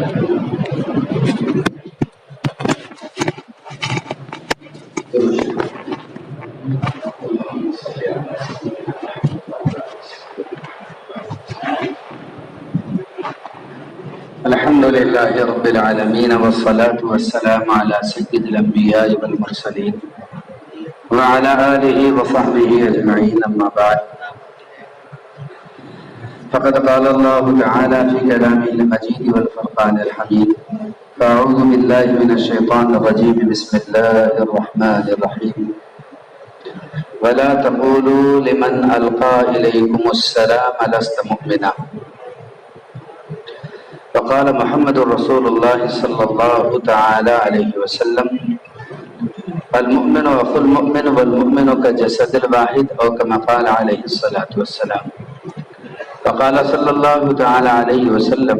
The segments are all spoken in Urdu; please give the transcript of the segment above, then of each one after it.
الحمد لله رب العالمين والصلاة والسلام على سيد الأنبياء والمرسلين وعلى آله وصحبه أجمعين، أما بعد، فقد قال الله تعالى في كلامه المجيد والفرقان الحميد: فأعوذ بالله من الشيطان الرجيم، بسم الله الرحمن الرحيم. ولا تقولوا لمن ألقى إليكم السلام لست مؤمنا. وقال محمد رسول الله صلى الله تعالى عليه وسلم: المؤمن أخو المؤمن والمؤمن كجسد الواحد، أو كما قال عليه الصلاة والسلام. وقال صلى الله تعالى عليه وسلم: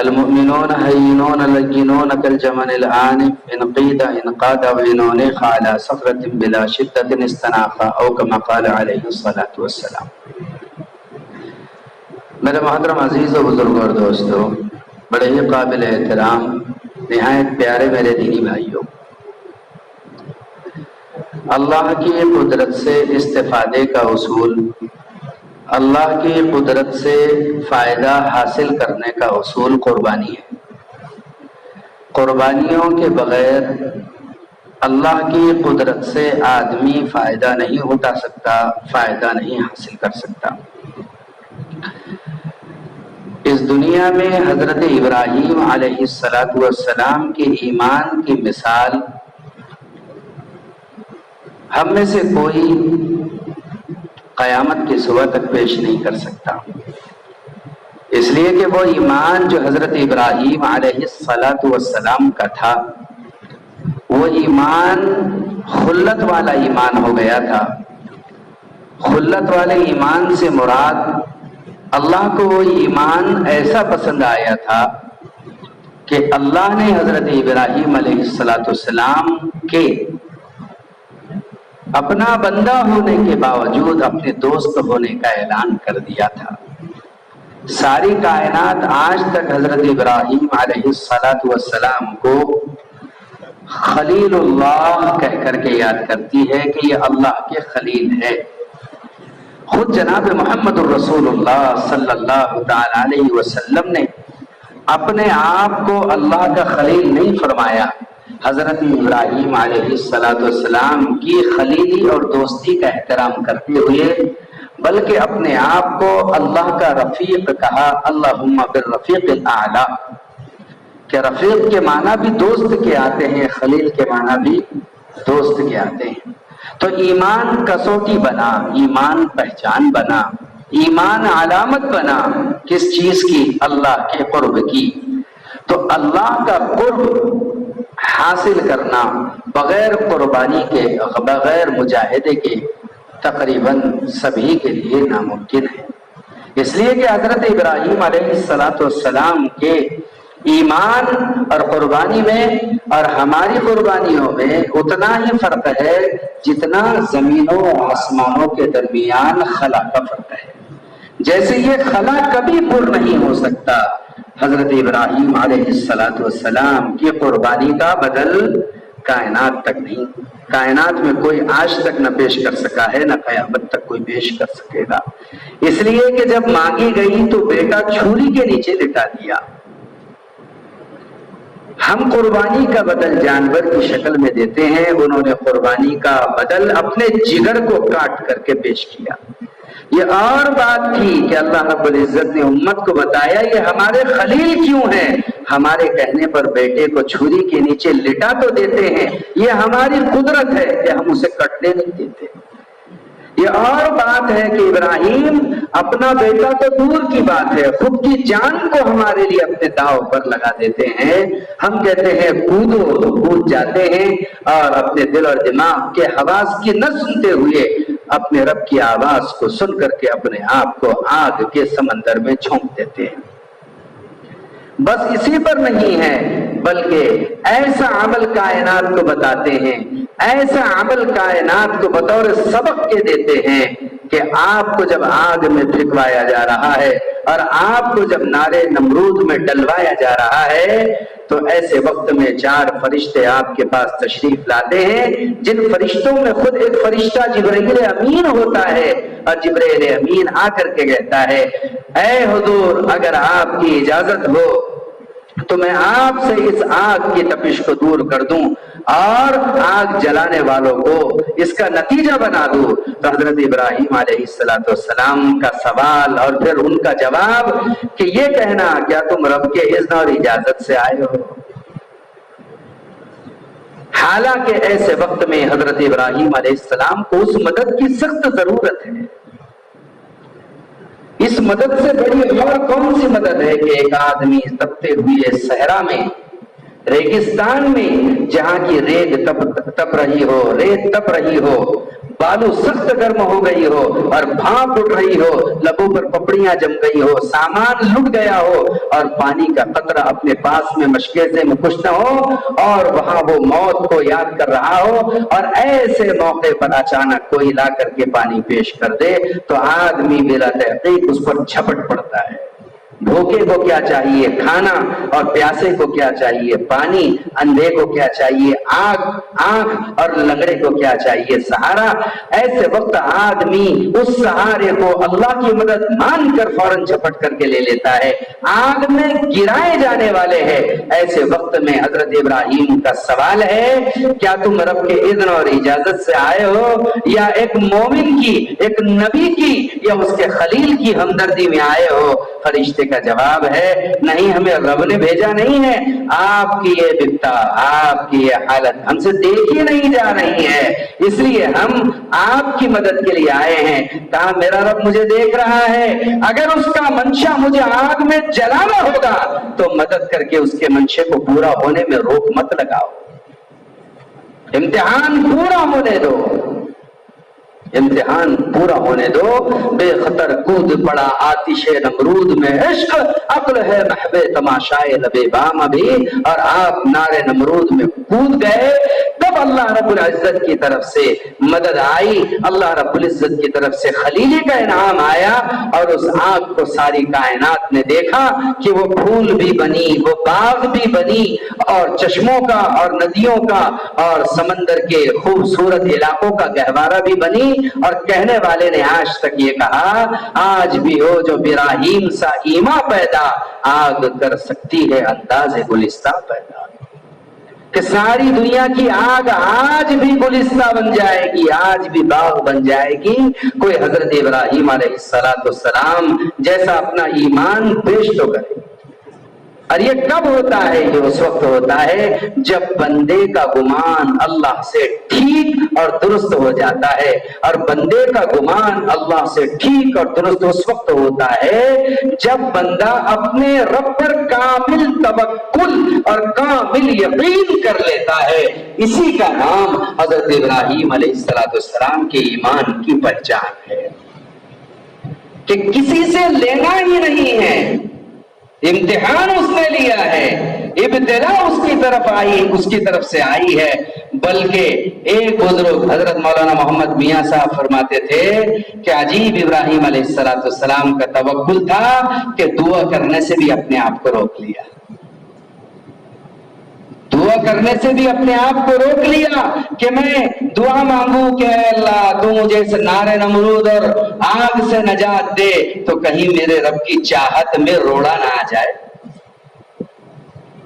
المؤمنون هينون لينون كالجمل الآنف، إن قيد انقاد وإن أنيخ على صخرة بلا شدة استناخ، أو كما قال عليه الصلاة والسلام. میرے محترم عزیز و بزرگ اور دوستو، بڑے ہی قابل احترام، نہایت پیارے میرے دینی بھائیوں، اللہ کی قدرت سے استفادے کا اصول، اللہ کی قدرت سے فائدہ حاصل کرنے کا اصول قربانی ہے۔ قربانیوں کے بغیر اللہ کی قدرت سے آدمی فائدہ نہیں اٹھا سکتا، فائدہ نہیں حاصل کر سکتا۔ اس دنیا میں حضرت ابراہیم علیہ السلام کے ایمان کی مثال ہم میں سے کوئی قیامت کے صبح تک پیش نہیں کر سکتا، اس لیے کہ وہ ایمان جو حضرت ابراہیم علیہ السلام کا تھا، وہ ایمان خلت والا ایمان ہو گیا تھا۔ خلت والے ایمان سے مراد اللہ کو وہ ایمان ایسا پسند آیا تھا کہ اللہ نے حضرت ابراہیم علیہ السلام کے اپنا بندہ ہونے کے باوجود اپنے دوست ہونے کا اعلان کر دیا تھا۔ ساری کائنات آج تک حضرت ابراہیم علیہ السلام کو خلیل اللہ کہہ کر کے یاد کرتی ہے کہ یہ اللہ کے خلیل ہے۔ خود جناب محمد الرسول اللہ صلی اللہ تعالی علیہ وسلم نے اپنے آپ کو اللہ کا خلیل نہیں فرمایا، حضرت ابراہیم علیہ السلام کی خلیلی اور دوستی کا احترام کرتے ہوئے بلکہ اپنے آپ کو اللہ کا رفیق کہا، اللہم بالرفیق الاعلی، کہ رفیق کے معنی بھی دوست کے آتے ہیں، خلیل کے معنی بھی دوست کے آتے ہیں۔ تو ایمان کسوٹی بنا، ایمان پہچان بنا، ایمان علامت بنا، کس چیز کی؟ اللہ کے قرب کی۔ تو اللہ کا قرب حاصل کرنا بغیر قربانی کے، بغیر مجاہدے کے تقریباً سبھی کے لیے ناممکن ہے۔ اس لیے کہ حضرت ابراہیم علیہ السلام کے ایمان اور قربانی میں اور ہماری قربانیوں میں اتنا ہی فرق ہے جتنا زمینوں و آسمانوں کے درمیان خلا کا فرق ہے۔ جیسے یہ خلا کبھی پر نہیں ہو سکتا، حضرت ابراہیم علیہ السلام کی قربانی کا بدل کائنات تک نہیں، کائنات میں کوئی آج تک نہ پیش کر سکا ہے، نہ قیامت تک کوئی پیش کر سکے گا۔ اس لیے کہ جب مانگی گئی تو بیٹا چھری کے نیچے لٹا دیا۔ ہم قربانی کا بدل جانور کی شکل میں دیتے ہیں، انہوں نے قربانی کا بدل اپنے جگر کو کاٹ کر کے پیش کیا۔ یہ اور بات تھی کہ اللہ رب العزت نے امت کو بتایا یہ ہمارے خلیل کیوں ہیں، ہمارے کہنے پر بیٹے کو چھری کے نیچے لٹا تو دیتے ہیں، یہ ہماری قدرت ہے کہ ہم اسے کٹنے نہیں دیتے۔ یہ اور بات ہے کہ ابراہیم اپنا بیٹا تو دور کی بات ہے، خود کی جان کو ہمارے لیے اپنے داؤ پر لگا دیتے ہیں۔ ہم کہتے ہیں کودو تو کود جاتے ہیں، اور اپنے دل اور دماغ کے حواس کی نہ سنتے ہوئے اپنے رب کی آواز کو سن کر کے اپنے آپ کو آگ کے سمندر میں جھونک دیتے ہیں۔ بس اسی پر نہیں ہے، بلکہ ایسا عمل کائنات کو بتاتے ہیں، ایسا عمل کائنات کو بطور سبق کے دیتے ہیں کہ آپ کو جب آگ میں پھینکوایا جا رہا ہے اور آپ کو جب نارے نمرود میں ڈلوایا جا رہا ہے تو ایسے وقت میں 4 فرشتے آپ کے پاس تشریف لاتے ہیں، جن فرشتوں میں خود ایک فرشتہ جبرائیل امین ہوتا ہے، اور جبرائیل امین آ کر کے کہتا ہے اے حضور اگر آپ کی اجازت ہو تو میں آپ سے اس آگ کی تپش کو دور کر دوں اور آگ جلانے والوں کو اس کا نتیجہ بنا دوں۔ تو حضرت ابراہیم علیہ السلام کا سوال اور پھر ان کا جواب کہ یہ کہنا کیا تم رب کے اذن اور اجازت سے آئے ہو؟ حالانکہ ایسے وقت میں حضرت ابراہیم علیہ السلام کو اس مدد کی سخت ضرورت ہے۔ اس مدد سے بڑی اور کون سی مدد ہے کہ ایک آدمی تپتے ہوئے صحرا میں، ریگستان میں، جہاں کی ریت تپ رہی ہو، ریت تپ رہی ہو، بالو سخت گرم ہو گئی ہو اور بھاپ اٹھ رہی ہو، لبوں پر پپڑیاں جم گئی ہو، سامان لٹ گیا ہو اور پانی کا قطرہ اپنے پاس میں مشکیزے میں کچھ نہ ہو، اور وہاں وہ موت کو یاد کر رہا ہو، اور ایسے موقع پر اچانک کوئی لا کر کے پانی پیش کر دے تو آدمی بلا تحقیق اس پر جھپٹ پڑتا ہے۔ بھوکے کو کیا چاہیے؟ کھانا، اور پیاسے کو کیا چاہیے؟ پانی، اندھے کو کیا چاہیے؟ آنکھ، اور لنگڑے کو کیا چاہیے؟ سہارا۔ ایسے وقت آدمی اس سہارے کو اللہ کی مدد مان کر فوراً جھپٹ کر کے لے لیتا ہے، آگ میں گرائے جانے والے ہیں۔ ایسے وقت میں حضرت ابراہیم کا سوال ہے کیا تم رب کے اذن اور اجازت سے آئے ہو یا ایک مومن کی، ایک نبی کی یا اس کے خلیل کی ہمدردی میں آئے ہو؟ فرشتے کا جواب ہے نہیں، ہمیں رب نے بھیجا نہیں ہے، آپ کی یہ بپتا، آپ کی یہ حالت ہم سے دیکھی نہیں جا رہی ہے، اس لیے ہم آپ کی مدد کے لیے آئے ہیں۔ کہا میرا رب مجھے دیکھ رہا ہے، اگر اس کا منشا مجھے آگ میں جلانا ہوگا تو مدد کر کے اس کے منشے کو پورا ہونے میں روک مت لگاؤ، امتحان پورا ہونے دو، امتحان پورا ہونے دو۔ بے خطر کود پڑا آتش نمرود میں عشق، عقل ہے محو تماشائے لبے بام ابھی، اور آپ نارے نمرود میں کود گئے۔ تب اللہ رب العزت کی طرف سے مدد آئی، اللہ رب العزت کی طرف سے خلیلی کا انعام آیا، اور اس آگ کو ساری کائنات نے دیکھا کہ وہ پھول بھی بنی، وہ باغ بھی بنی، اور چشموں کا اور ندیوں کا اور سمندر کے خوبصورت علاقوں کا گہوارہ بھی بنی، اور کہنے والے نے آج تک یہ کہا آج بھی ہو جو ابراہیم سا ایما پیدا، آگ کر سکتی ہے انداز گلستہ پیدا، کہ ساری دنیا کی آگ آج بھی گلستہ بن جائے گی، آج بھی باغ بن جائے گی، کوئی حضرت ابراہیم علیہ السلام جیسا اپنا ایمان پیش تو کرے۔ اور یہ کب ہوتا ہے؟ یہ اس وقت ہوتا ہے جب بندے کا گمان اللہ سے ٹھیک اور درست ہو جاتا ہے، اور بندے کا گمان اللہ سے ٹھیک اور درست اس وقت ہوتا ہے جب بندہ اپنے رب پر کامل توکل اور کامل یقین کر لیتا ہے۔ اسی کا نام حضرت ابراہیم علیہ السلام کے ایمان کی پہچان ہے کہ کسی سے لینا ہی نہیں ہے، امتحان اس نے لیا ہے، ابتلا اس کی طرف آئی، اس کی طرف سے آئی ہے۔ بلکہ ایک بزرگ حضرت مولانا محمد میاں صاحب فرماتے تھے کہ عجیب ابراہیم علیہ السلام کا توکل تھا کہ دعا کرنے سے بھی اپنے آپ کو روک لیا، دعا کرنے سے بھی اپنے آپ کو روک لیا کہ میں دعا مانگوں کہ اے اللہ تو مجھے اس نارے نمرود اور آگ سے نجات دے تو کہیں میرے رب کی چاہت میں روڑا نہ آ جائے،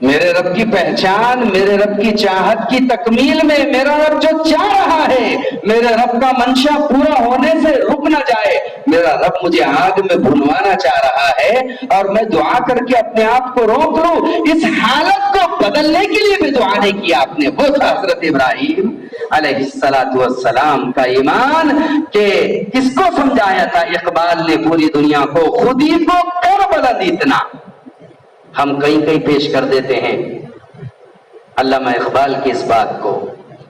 میرے رب کی پہچان، میرے رب کی چاہت کی تکمیل میں میرا رب جو چاہ رہا ہے، میرے رب کا منشا پورا ہونے سے رک نہ جائے، میرا رب مجھے آگ میں بھنوانا چاہ رہا ہے اور میں دعا کر کے اپنے آپ کو روک لوں، اس حالت کو بدلنے کے لیے بھی دعا نہیں کی آپ نے۔ وہ تھا حضرت ابراہیم علیہ السلام کا ایمان کہ کس کو سمجھایا تھا اقبال نے پوری دنیا کو، خودی کو کر بلند اتنا، ہم کہیں پیش کر دیتے ہیں علامہ اقبال کی اس بات کو،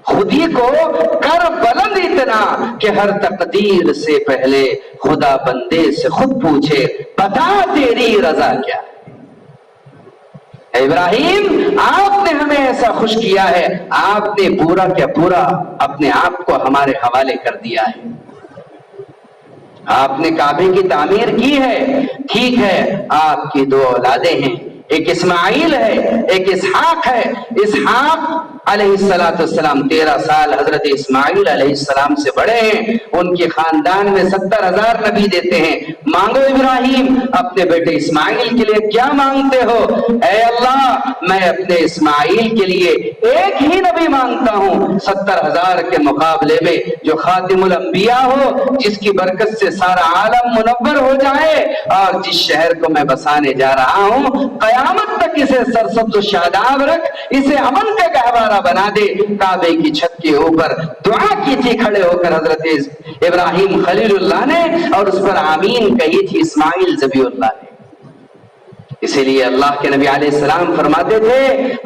خودی کو کر بلند اتنا کہ ہر تقدیر سے پہلے خدا بندے سے خود پوچھے بتا تیری رضا کیا۔ ابراہیم آپ نے ہمیں ایسا خوش کیا ہے، آپ نے پورا کیا پورا اپنے آپ کو ہمارے حوالے کر دیا ہے، آپ نے کعبے کی تعمیر کی ہے، ٹھیک ہے آپ کی دو اولادیں ہیں، ایک اسماعیل ہے ایک اسحاق ہے۔ اسحاق علیہ السلام 13 سال حضرت اسماعیل علیہ السلام سے بڑے ہیں، ان کے خاندان میں 70,000 نبی دیتے ہیں۔ مانگو ابراہیم اپنے بیٹے اسماعیل کے لیے کیا مانگتے ہو؟ اے اللہ میں اپنے اسماعیل کے لیے ایک ہی نبی مانگتا ہوں 70,000 کے مقابلے میں، جو خاتم الانبیاء ہو، جس کی برکت سے سارا عالم منور ہو جائے، اور جس شہر کو میں بسانے جا رہا ہوں قیامت تک اسے سرسبز و شاداب رکھ، اسے امن کا گہوارہ بنا دے۔ کعبے کی چھت کے اوپر دعا کی تھی کھڑے ہو کر حضرت ابراہیم خلیل اللہ نے، اور اس پر آمین کہی تھی اسماعیل ذبیح اللہ نے۔ اسی لیے اللہ کے نبی علیہ السلام فرماتے تھے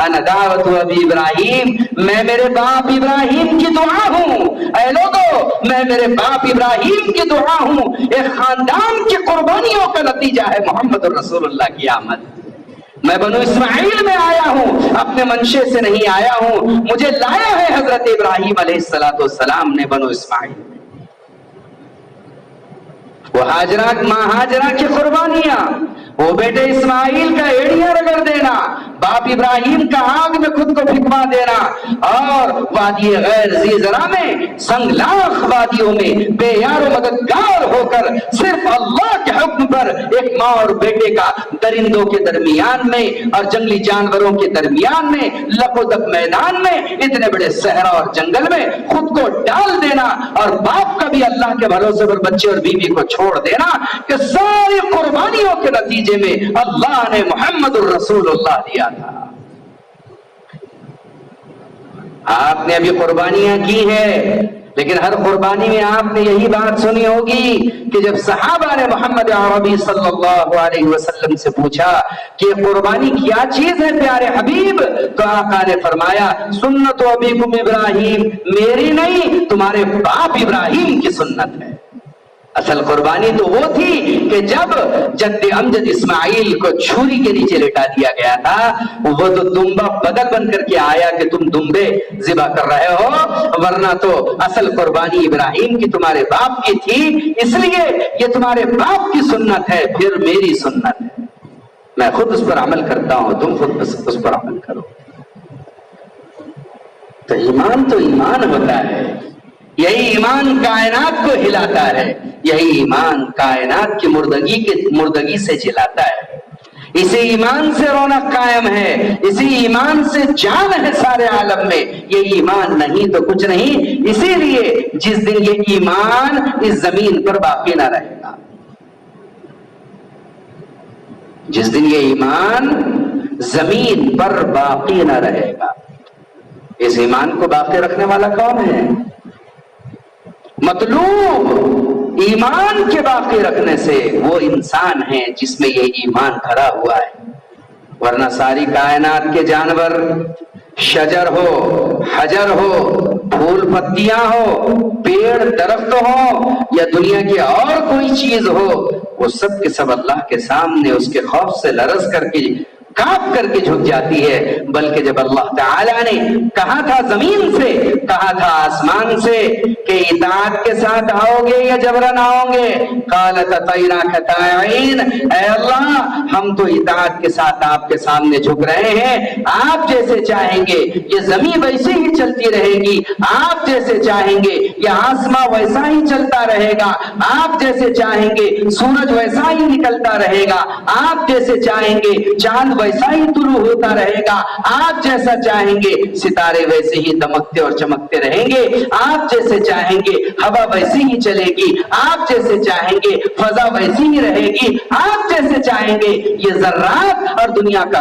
انا دعوت ابی ابراہیم، میں میرے باپ ابراہیم کی دعا ہوں۔ اے لوگو میں میرے باپ ابراہیم کی دعا ہوں۔ ایک خاندان کی قربانیوں کا نتیجہ ہے محمد الرسول اللہ کی آمد۔ میں بنو اسماعیل میں آیا ہوں، اپنے منشے سے نہیں آیا ہوں، مجھے لایا ہے حضرت ابراہیم علیہ السلام نے بنو اسماعیل میں۔ وہ ہاجرہ ماں ہاجرہ کی قربانیاں، وہ بیٹے اسماعیل کا ایڑیاں رگڑ دینا، باپ ابراہیم کا آگ میں خود کو پھکوا دینا، اور وادی غیر ذی زرع میں سنگلاخ وادیوں میں بے یار و مددگار ہو کر صرف اللہ کے حکم پر ایک ماں اور بیٹے کا درندوں کے درمیان میں اور جنگلی جانوروں کے درمیان میں لپودک میدان میں اتنے بڑے صحرا اور جنگل میں خود کو ڈال دینا، اور باپ کا بھی اللہ کے بھروسے پر بچے اور بیوی کو چھوڑ دینا، کہ ساری قربانیوں کے نتیجے میں اللہ نے محمد الرسول اللہ دیا تھا۔ آپ نے ابھی قربانیاں کی ہے، لیکن ہر قربانی میں آپ نے یہی بات سنی ہوگی کہ جب صحابہ نے محمد عربی صلی اللہ علیہ وسلم سے پوچھا کہ قربانی کیا چیز ہے پیارے حبیب، تو آقا نے فرمایا سنت ابیکم ابراہیم، میری نہیں تمہارے باپ ابراہیم کی سنت ہے۔ اصل قربانی تو وہ تھی کہ جب جد امجد اسماعیل کو چھری کے نیچے لٹا دیا گیا تھا، وہ تو دمبا بدل بن کر کے آیا کہ تم دمبے ذبح کر رہے ہو، ورنہ تو اصل قربانی ابراہیم کی تمہارے باپ کی تھی، اس لیے یہ تمہارے باپ کی سنت ہے، پھر میری سنت ہے، میں خود اس پر عمل کرتا ہوں، تم خود اس پر عمل کرو۔ تو ایمان ہوتا ہے، یہی ایمان کائنات کو ہلاتا ہے، یہی ایمان کائنات کی مردگی سے جلاتا ہے، اسی ایمان سے رونق قائم ہے، اسی ایمان سے جان ہے سارے عالم میں۔ یہ ایمان نہیں تو کچھ نہیں، اسی لیے جس دن یہ ایمان اس زمین پر باقی نہ رہے گا، جس دن یہ ایمان زمین پر باقی نہ رہے گا، اس ایمان کو باقی رکھنے والا کون ہے؟ مطلوب ایمان کے باقی رکھنے سے وہ انسان ہے جس میں یہ ایمان بھرا ہوا ہے، ورنہ ساری کائنات کے جانور، شجر ہو، حجر ہو، پھول پتیاں ہو، پیڑ درخت ہو، یا دنیا کی اور کوئی چیز ہو، وہ سب کے سب اللہ کے سامنے اس کے خوف سے لرز کر کے کانپ کر کے جھک جاتی ہے۔ بلکہ جب اللہ تعالیٰ نے کہا تھا زمین سے، کہا تھا آسمان سے کہ اطاعت کے ساتھ آؤ گے یا جبرن آؤ گے، قالت اطیعناک طائعین، اے اللہ ہم تو اطاعت کے ساتھ آپ کے سامنے جھک رہے ہیں، آپ جیسے چاہیں گے یہ زمین ویسے ہی چلتی رہے گی، آپ جیسے چاہیں گے یہ آسمان ویسا ہی چلتا رہے گا، آپ جیسے چاہیں گے سورج ویسا ہی نکلتا رہے گا، آپ جیسے چاہیں گے چاند ویسا ہی طلوع ہوتا رہے گا، آپ جیسا چاہیں گے ستارے ویسے ہی دمکتے اور چمکتے رہیں گے، آپ جیسے چاہیں گے ہوا ویسی ہی چلے گی، آپ جیسے چاہیں گے فضا ویسی ہی رہے گی، آپ جیسے چاہیں گے یہ ذرات اور دنیا کا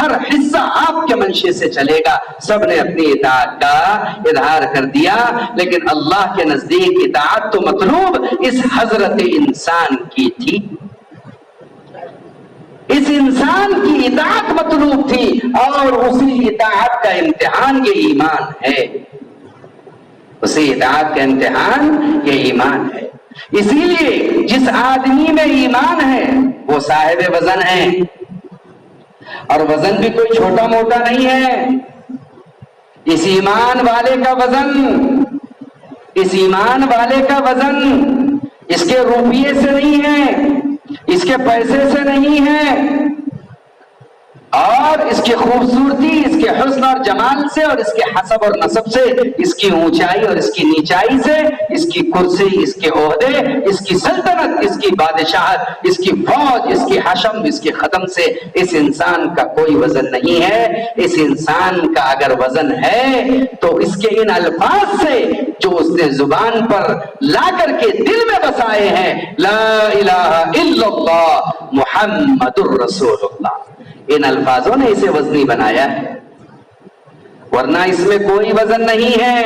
ہر حصہ آپ کے منشے سے چلے گا۔ سب نے اپنی اطاعت کا اظہار کر دیا، لیکن اللہ کے نزدیک اطاعت تو مطلوب اس حضرت انسان کی تھی، اس انسان کی اطاعت مطلوب تھی، اور اسی اطاعت کا امتحان یہ ایمان ہے، اسی اطاعت کا امتحان یہ ایمان ہے۔ اسی لیے جس آدمی میں ایمان ہے وہ صاحب وزن ہے، اور وزن بھی کوئی چھوٹا موٹا نہیں ہے، اس ایمان والے کا وزن، اس ایمان والے کا وزن اس کے روپیے سے نہیں ہے، اس کے پیسے سے نہیں ہے، اور اس کی خوبصورتی، اس کے حسن اور جمال سے، اور اس کے حسب اور نسب سے، اس کی اونچائی اور اس کی نیچائی سے، اس کی کرسی، اس کے عہدے، اس کی سلطنت، اس کی بادشاہت، اس کی فوج، اس کی حشم، اس کے ختم سے اس انسان کا کوئی وزن نہیں ہے۔ اس انسان کا اگر وزن ہے تو اس کے ان الفاظ سے جو اس نے زبان پر لا کر کے دل میں بسائے ہیں، لا الہ الا اللہ محمد الرسول اللہ، ان الفاظوں نے اسے وزنی بنایا ہے، ورنہ اس میں کوئی وزن نہیں ہے۔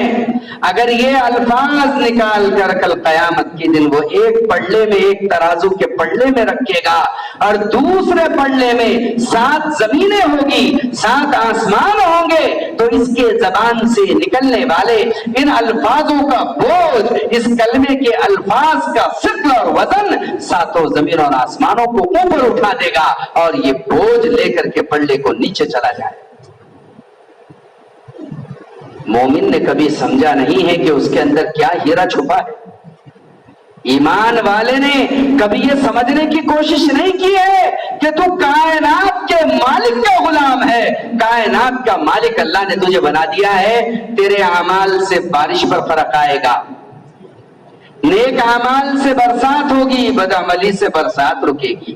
اگر یہ الفاظ نکال کر کل قیامت کے دن وہ ایک پلڑے میں، ایک ترازو کے پلڑے میں رکھے گا، اور دوسرے پلڑے میں 7 زمینیں ہوگی، 7 آسمان ہوں گے، تو اس کے زبان سے نکلنے والے ان الفاظوں کا بوجھ، اس کلمے کے الفاظ کا ثقل اور وزن 7 زمینوں اور آسمانوں کو اوپر اٹھا دے گا، اور یہ بوجھ لے کر کے پلڑے کو نیچے چلا جائے۔ مومن نے کبھی سمجھا نہیں ہے کہ اس کے اندر کیا ہیرا چھپا ہے۔ ایمان والے نے کبھی یہ سمجھنے کی کوشش نہیں کی ہے کہ تو کائنات کے مالک کا غلام ہے، کائنات کا مالک اللہ نے تجھے بنا دیا ہے۔ تیرے اعمال سے بارش پر فرق آئے گا، نیک اعمال سے برسات ہوگی، بدعملی سے برسات رکے گی۔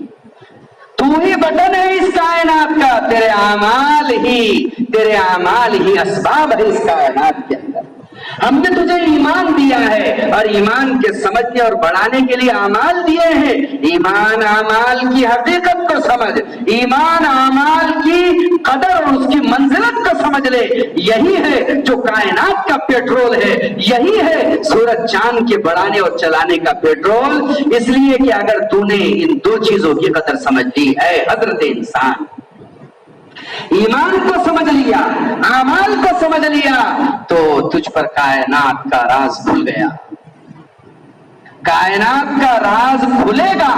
تو ہی بٹن ہے اس کائنات کا، تیرے اعمال ہی اسباب ہے اس کائنات کے اندر۔ ہم نے تجھے ایمان دیا ہے، اور ایمان کے سمجھنے اور بڑھانے کے لیے اعمال دیے ہیں۔ ایمان اعمال کی حقیقت کو سمجھ، ایمان اعمال کی قدر اور اس کی منزلت کو سمجھ لے۔ یہی ہے جو کائنات کا پیٹرول ہے، یہی ہے سورج چاند کے بڑھانے اور چلانے کا پیٹرول۔ اس لیے کہ اگر تو نے ان 2 چیزوں کی قدر سمجھ لی ہے، حضرت انسان ایمان کو سمجھ لیا، اعمال کو سمجھ لیا، تو تجھ پر کائنات کا راز کھل گیا۔ کائنات کا راز کھلے گا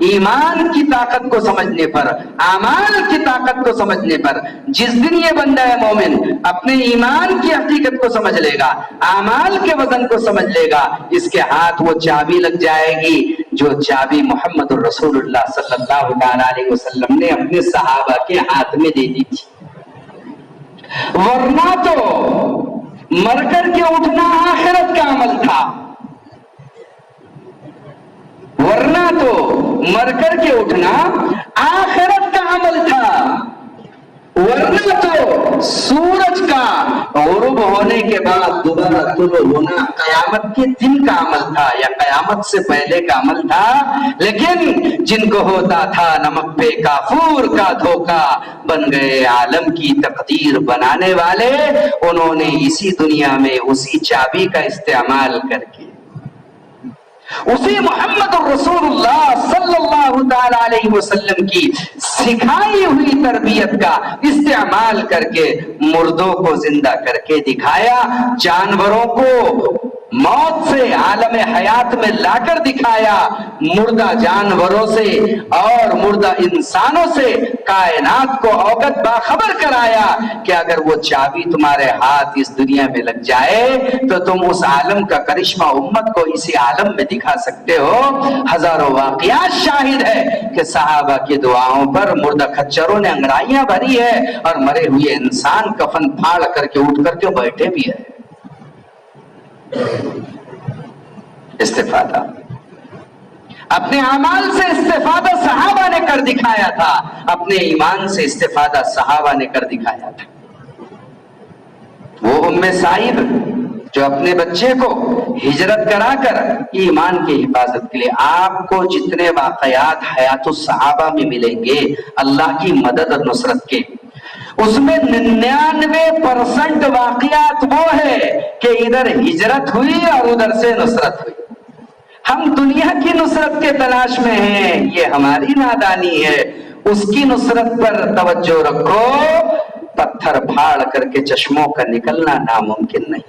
ایمان کی طاقت کو سمجھنے پر، اعمال کی طاقت کو سمجھنے پر۔ جس دن یہ بندہ ہے مومن اپنے ایمان کی حقیقت کو سمجھ لے گا، اعمال کے وزن کو سمجھ لے گا، اس کے ہاتھ وہ چابی لگ جائے گی جو چابی محمد الرسول اللہ صلی اللہ علیہ وسلم نے اپنے صحابہ کے ہاتھ میں دے دی تھی۔ ورنہ تو مر کر کے اٹھنا آخرت کا عمل تھا، ورنہ تو مر کر کے اٹھنا آخرت کا عمل تھا، ورنہ تو سورج کا غروب ہونے کے بعد دوبارہ طلوع ہونا قیامت کے دن کا عمل تھا، یا قیامت سے پہلے کا عمل تھا۔ لیکن جن کو ہوتا تھا نمک پہ کافور کا دھوکہ، بن گئے عالم کی تقدیر بنانے والے، انہوں نے اسی دنیا میں اسی چابی کا استعمال کر کے، اسی محمد الرسول اللہ صلی اللہ تعالی علیہ وسلم کی سکھائی ہوئی تربیت کا استعمال کر کے مردوں کو زندہ کر کے دکھایا، جانوروں کو موت سے عالم حیات میں لا کر دکھایا، مردہ جانوروں سے اور مردہ انسانوں سے کائنات کو اوقات باخبر کرایا کہ اگر وہ چابی تمہارے ہاتھ اس دنیا میں لگ جائے تو تم اس عالم کا کرشمہ امت کو اسی عالم میں دکھا سکتے ہو۔ ہزاروں واقعات شاہد ہے کہ صحابہ کی دعاؤں پر مردہ کھچروں نے انگڑائیاں بھری ہے، اور مرے ہوئے انسان کفن پھاڑ کر کے اٹھ کر کے بیٹھے بھی ہے۔ استفادہ اپنے اعمال سے استفادہ صحابہ نے کر دکھایا تھا، اپنے ایمان سے استفادہ صحابہ نے کر دکھایا تھا۔ وہ ام سعید جو اپنے بچے کو ہجرت کرا کر ایمان کی حفاظت کے لیے، آپ کو جتنے واقعات حیات الصحابہ میں ملیں گے اللہ کی مدد اور نصرت کے، اس میں 99% واقعات وہ ہے کہ ادھر ہجرت ہوئی اور ادھر سے نصرت ہوئی۔ ہم دنیا کی نصرت کے تلاش میں ہیں، یہ ہماری نادانی ہے۔ اس کی نصرت پر توجہ رکھو، پتھر پھاڑ کر کے چشموں کا نکلنا ناممکن نہیں۔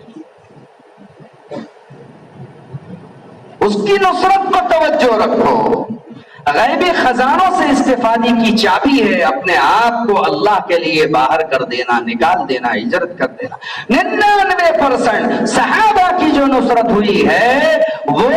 اس کی نصرت کو توجہ رکھو، غیبی خزانوں سے استفادے کی چابی ہے اپنے آپ کو اللہ کے لیے باہر کر دینا، نکال دینا، ہجرت کر دینا۔ 99% صحابہ کی جو نصرت ہوئی ہے وہ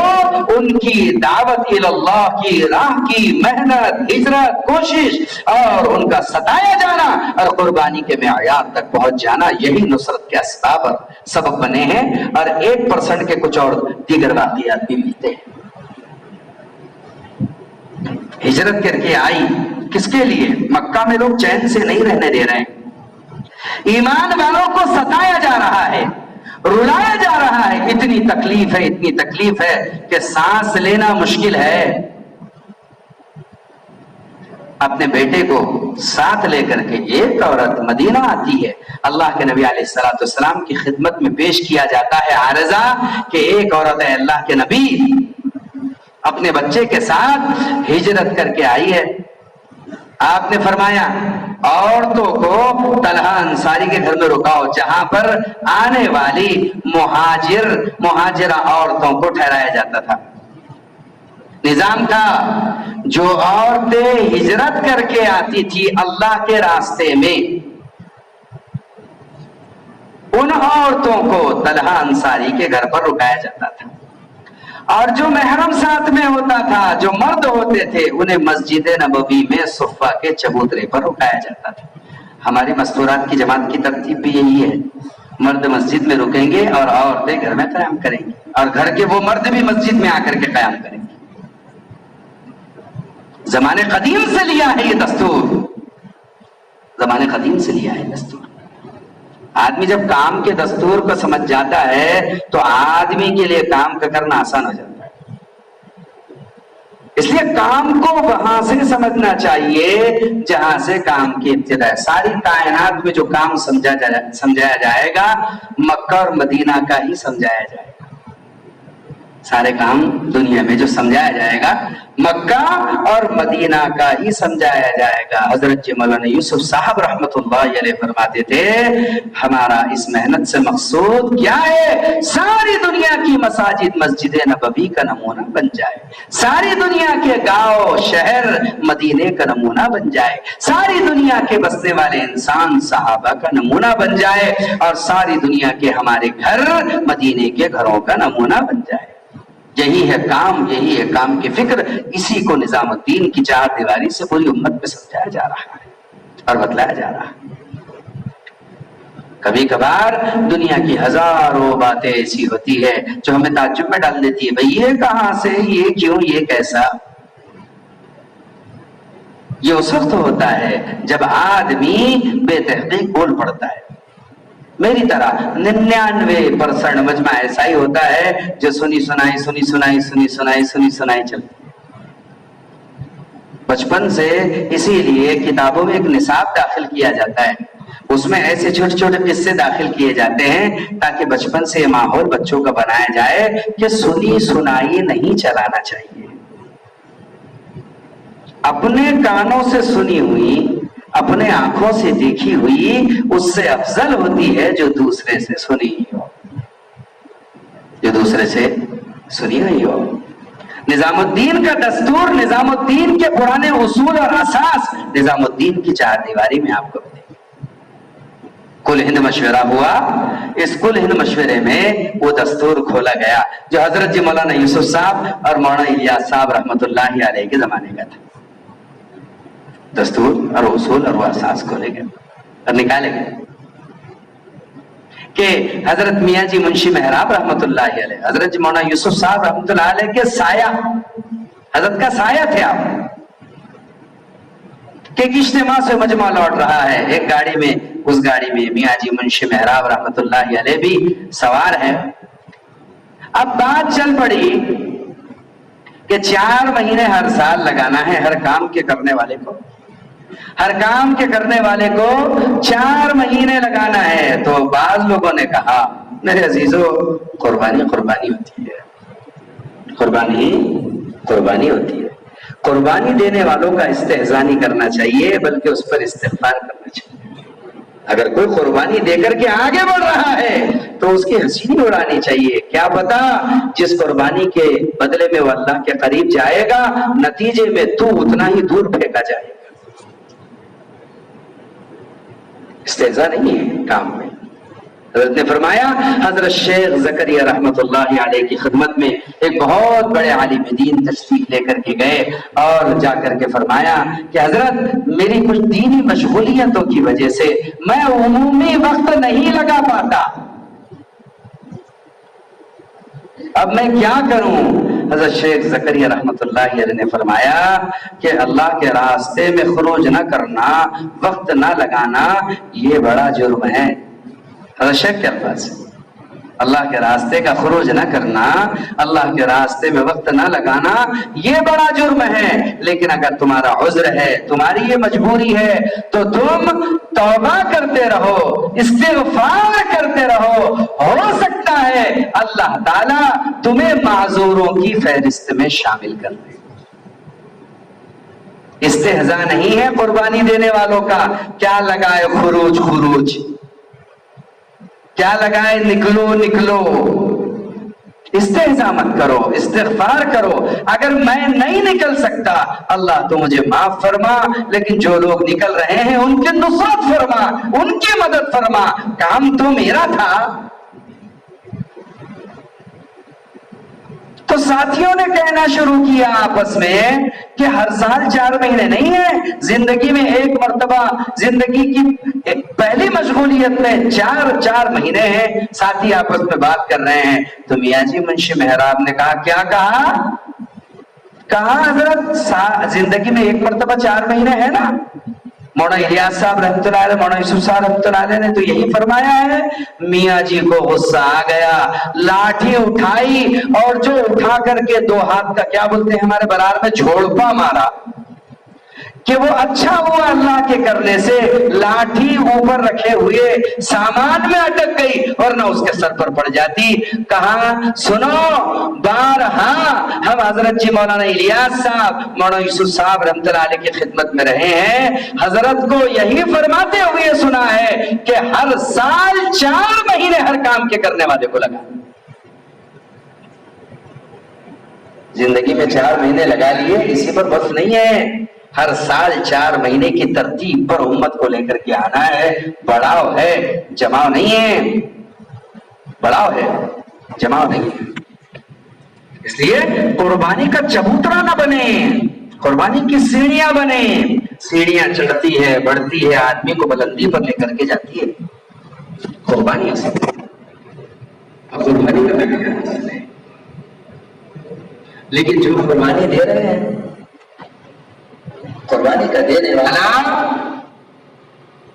ان کی دعوت اللہ کی راہ کی محنت، ہجرت، کوشش اور ان کا ستایا جانا اور قربانی کے معیار تک پہنچ جانا، یہی نصرت کے اسباب اور سبب بنے ہیں۔ اور 1% کے کچھ اور دیگر واقعات بھی ملتے ہیں۔ ہجرت کر کے آئی کس کے لیے؟ مکہ میں لوگ چین سے نہیں رہنے دے رہے ہیں، ایمان والوں کو ستایا جا رہا ہے، رلایا جا رہا ہے، اتنی تکلیف ہے، اتنی تکلیف ہے کہ سانس لینا مشکل ہے۔ اپنے بیٹے کو ساتھ لے کر کے ایک عورت مدینہ آتی ہے، اللہ کے نبی علیہ السلام کی خدمت میں پیش کیا جاتا ہے عارضہ کہ ایک عورت ہے اللہ کے نبی اپنے بچے کے ساتھ ہجرت کر کے آئی ہے۔ آپ نے فرمایا عورتوں کو طلحہ انصاری کے گھر میں رکاؤ، جہاں پر آنے والی مہاجرہ عورتوں کو ٹھہرایا جاتا تھا۔ نظام تھا جو عورتیں ہجرت کر کے آتی تھی اللہ کے راستے میں، ان عورتوں کو طلحہ انصاری کے گھر پر رکایا جاتا تھا، اور جو محرم ساتھ میں ہوتا تھا، جو مرد ہوتے تھے، انہیں مسجد نبوی میں صفہ کے چبوترے پر رکایا جاتا تھا۔ ہماری مستورات کی جماعت کی ترتیب بھی یہی ہے، مرد مسجد میں رکیں گے اور عورتیں گھر میں قیام کریں گی، اور گھر کے وہ مرد بھی مسجد میں آ کر کے قیام کریں گے۔ زمانے قدیم سے لیا ہے یہ دستور، زمانے قدیم سے لیا ہے دستور۔ آدمی جب کام کے دستور کو سمجھ جاتا ہے تو آدمی کے لیے کام کا کرنا آسان ہو جاتا ہے۔ اس لیے کام کو وہاں سے سمجھنا چاہیے جہاں سے کام کی ابتدا ہے۔ ساری کائنات میں جو کام سمجھایا جائے گا مکہ اور مدینہ کا ہی سمجھایا جائے گا۔ سارے کام دنیا میں جو سمجھایا جائے گا مکہ اور مدینہ کا ہی سمجھایا جائے گا۔ حضرت مولانا یوسف صاحب رحمت اللہ علیہ فرماتے تھے ہمارا اس محنت سے مقصود کیا ہے؟ ساری دنیا کی مساجد مسجد نبوی کا نمونہ بن جائے، ساری دنیا کے گاؤں شہر مدینے کا نمونہ بن جائے، ساری دنیا کے بسنے والے انسان صحابہ کا نمونہ بن جائے، اور ساری دنیا کے ہمارے گھر مدینے کے گھروں کا نمونہ بن جائے۔ یہی ہے کام، یہی ہے کام کی فکر، اسی کو نظام الدین کی چار دیواری سے پوری امت میں سمجھایا جا رہا ہے اور بتلایا جا رہا ہے۔ کبھی کبھار دنیا کی ہزاروں باتیں ایسی ہوتی ہے جو ہمیں تعجب میں ڈال دیتی ہے، بھئی یہ کہاں سے، یہ کیوں، یہ کیسا؟ یہ اس وقت ہوتا ہے جب آدمی بے تحقیق بول پڑتا ہے۔ میری طرح 99% مجمع ایسا ہی ہوتا ہے جو سنی سنائی چلتی۔ بچپن سے اسی لیے کتابوں میں ایک نصاب داخل کیا جاتا ہے، اس میں ایسے چھوٹے چھوٹے قصے داخل کیے جاتے ہیں تاکہ بچپن سے یہ ماحول بچوں کا بنایا جائے کہ سنی سنائی نہیں چلانا چاہیے۔ اپنے کانوں سے سنی ہوئی، اپنے آنکھوں سے دیکھی ہوئی اس سے افضل ہوتی ہے جو دوسرے سے سنی ہو، جو دوسرے سے سنی ہوئی ہو۔ نظام الدین کا دستور، نظام الدین کے پرانے اصول اور اساس نظام الدین کی چار دیواری میں آپ کو ملے۔ کل ہند مشورہ ہوا، اس کل ہند مشورے میں وہ دستور کھولا گیا جو حضرت مولانا یوسف صاحب اور مولانا الیاس صاحب رحمت اللہ علیہ کے زمانے کا تھا۔ دستور اور اصول اور وہ اساس کھولے گئے اور نکالے گئے کہ حضرت میاں جی منشی محراب رحمت اللہ علیہ، حضرت مولانا یوسف صاحب رحمت اللہ علیہ کے سایہ، حضرت کا سایہ تھے آپ، کہ ایک اجتماع سے مجمع لوٹ رہا ہے، ایک گاڑی میں، اس گاڑی میں میاں جی منشی محراب رحمت اللہ علیہ بھی سوار ہے۔ اب بات چل پڑی کہ 4 مہینے ہر سال لگانا ہے ہر کام کے کرنے والے کو، ہر کام کے کرنے والے کو 4 مہینے لگانا ہے۔ تو بعض لوگوں نے کہا میرے عزیزو قربانی ہوتی ہے، قربانی ہوتی ہے، قربانی دینے والوں کا استحضاء نہیں کرنا چاہیے بلکہ اس پر استغفار کرنا چاہیے۔ اگر کوئی قربانی دے کر کے آگے بڑھ رہا ہے تو اس کی ہنسی نہیں اڑانی چاہیے. کیا پتا جس قربانی کے بدلے میں وہ اللہ کے قریب جائے گا نتیجے میں تو اتنا ہی دور پھینکا جائے گا. استہزاء نہیں ہے کام میں. حضرت نے فرمایا, حضرت شیخ زکریا رحمت اللہ علیہ کی خدمت میں ایک بہت بڑے عالم دین تشریف لے کر کے گئے اور جا کر کے فرمایا کہ حضرت میری کچھ دینی مشغولیتوں کی وجہ سے میں عمومی وقت نہیں لگا پاتا, اب میں کیا کروں؟ حضرت شیخ زکریا رحمت اللہ علیہ نے فرمایا کہ اللہ کے راستے میں خروج نہ کرنا, وقت نہ لگانا, یہ بڑا جرم ہے. حضرت شیخ کے الفاظ, اللہ کے راستے کا خروج نہ کرنا, اللہ کے راستے میں وقت نہ لگانا, یہ بڑا جرم ہے. لیکن اگر تمہارا عذر ہے, تمہاری یہ مجبوری ہے, تو تم توبہ کرتے رہو, استغفار کرتے رہو, ہو سکتا ہے اللہ تعالیٰ تمہیں معذوروں کی فہرست میں شامل کر دے. استہزاء نہیں ہے قربانی دینے والوں کا. کیا لگائے خروج خروج, کیا لگائے نکلو نکلو. استہزاء مت کرو, استغفار کرو. اگر میں نہیں نکل سکتا اللہ تو مجھے معاف فرما, لیکن جو لوگ نکل رہے ہیں ان کی نصرت فرما, ان کی مدد فرما. کام تو میرا تھا. تو ساتھیوں نے کہنا شروع کیا آپس میں کہ ہر سال 4 مہینے نہیں ہے, زندگی میں ایک مرتبہ, زندگی کی پہلی مشغولیت میں 4 مہینے ہیں. ساتھی آپس میں بات کر رہے ہیں تو میاں جی منشی محراب نے کہا, کیا کہا حضرت زندگی میں ایک مرتبہ 4 مہینے ہے نا. مولانا الیاس صاحب رحمۃ اللہ علیہ, مولانا یوسف صاحب رحمۃ اللہ علیہ نے تو یہی فرمایا ہے. میاں جی کو غصہ آ گیا, لاٹھی اٹھائی اور جو اٹھا کر کے 2 ہاتھ کا کیا بولتے ہیں ہمارے برار میں جھوڑپا مارا کہ وہ اچھا ہوا اللہ کے کرنے سے لاٹھی اوپر رکھے ہوئے سامان میں اٹک گئی اور نہ اس کے سر پر پڑ جاتی. کہا سنو, بارہا ہم حضرت جی مولانا الیاس صاحب, مولانا یوسف صاحب رحمۃ اللہ علیہ کی خدمت میں رہے ہیں, حضرت کو یہی فرماتے ہوئے سنا ہے کہ ہر سال 4 مہینے ہر کام کے کرنے والے کو لگا. زندگی میں 4 مہینے لگا لیے, اسی پر بس نہیں ہے. ہر سال 4 مہینے کی ترتیب پر امت کو لے کر کے آنا ہے. بڑھاؤ ہے, جماؤ نہیں ہے. بڑھاؤ ہے, جماؤ نہیں ہے. اس لیے قربانی کا چبوترا نہ بنے, قربانی کی سیڑھیاں بنے. سیڑھیاں چڑھتی ہے, بڑھتی ہے, آدمی کو بلندی پر لے کر کے جاتی ہے. قربانی اصل ہے, قربانی کا اصل ہے. لیکن جو قربانی دے رہے ہیں, قربانی کا دینے والا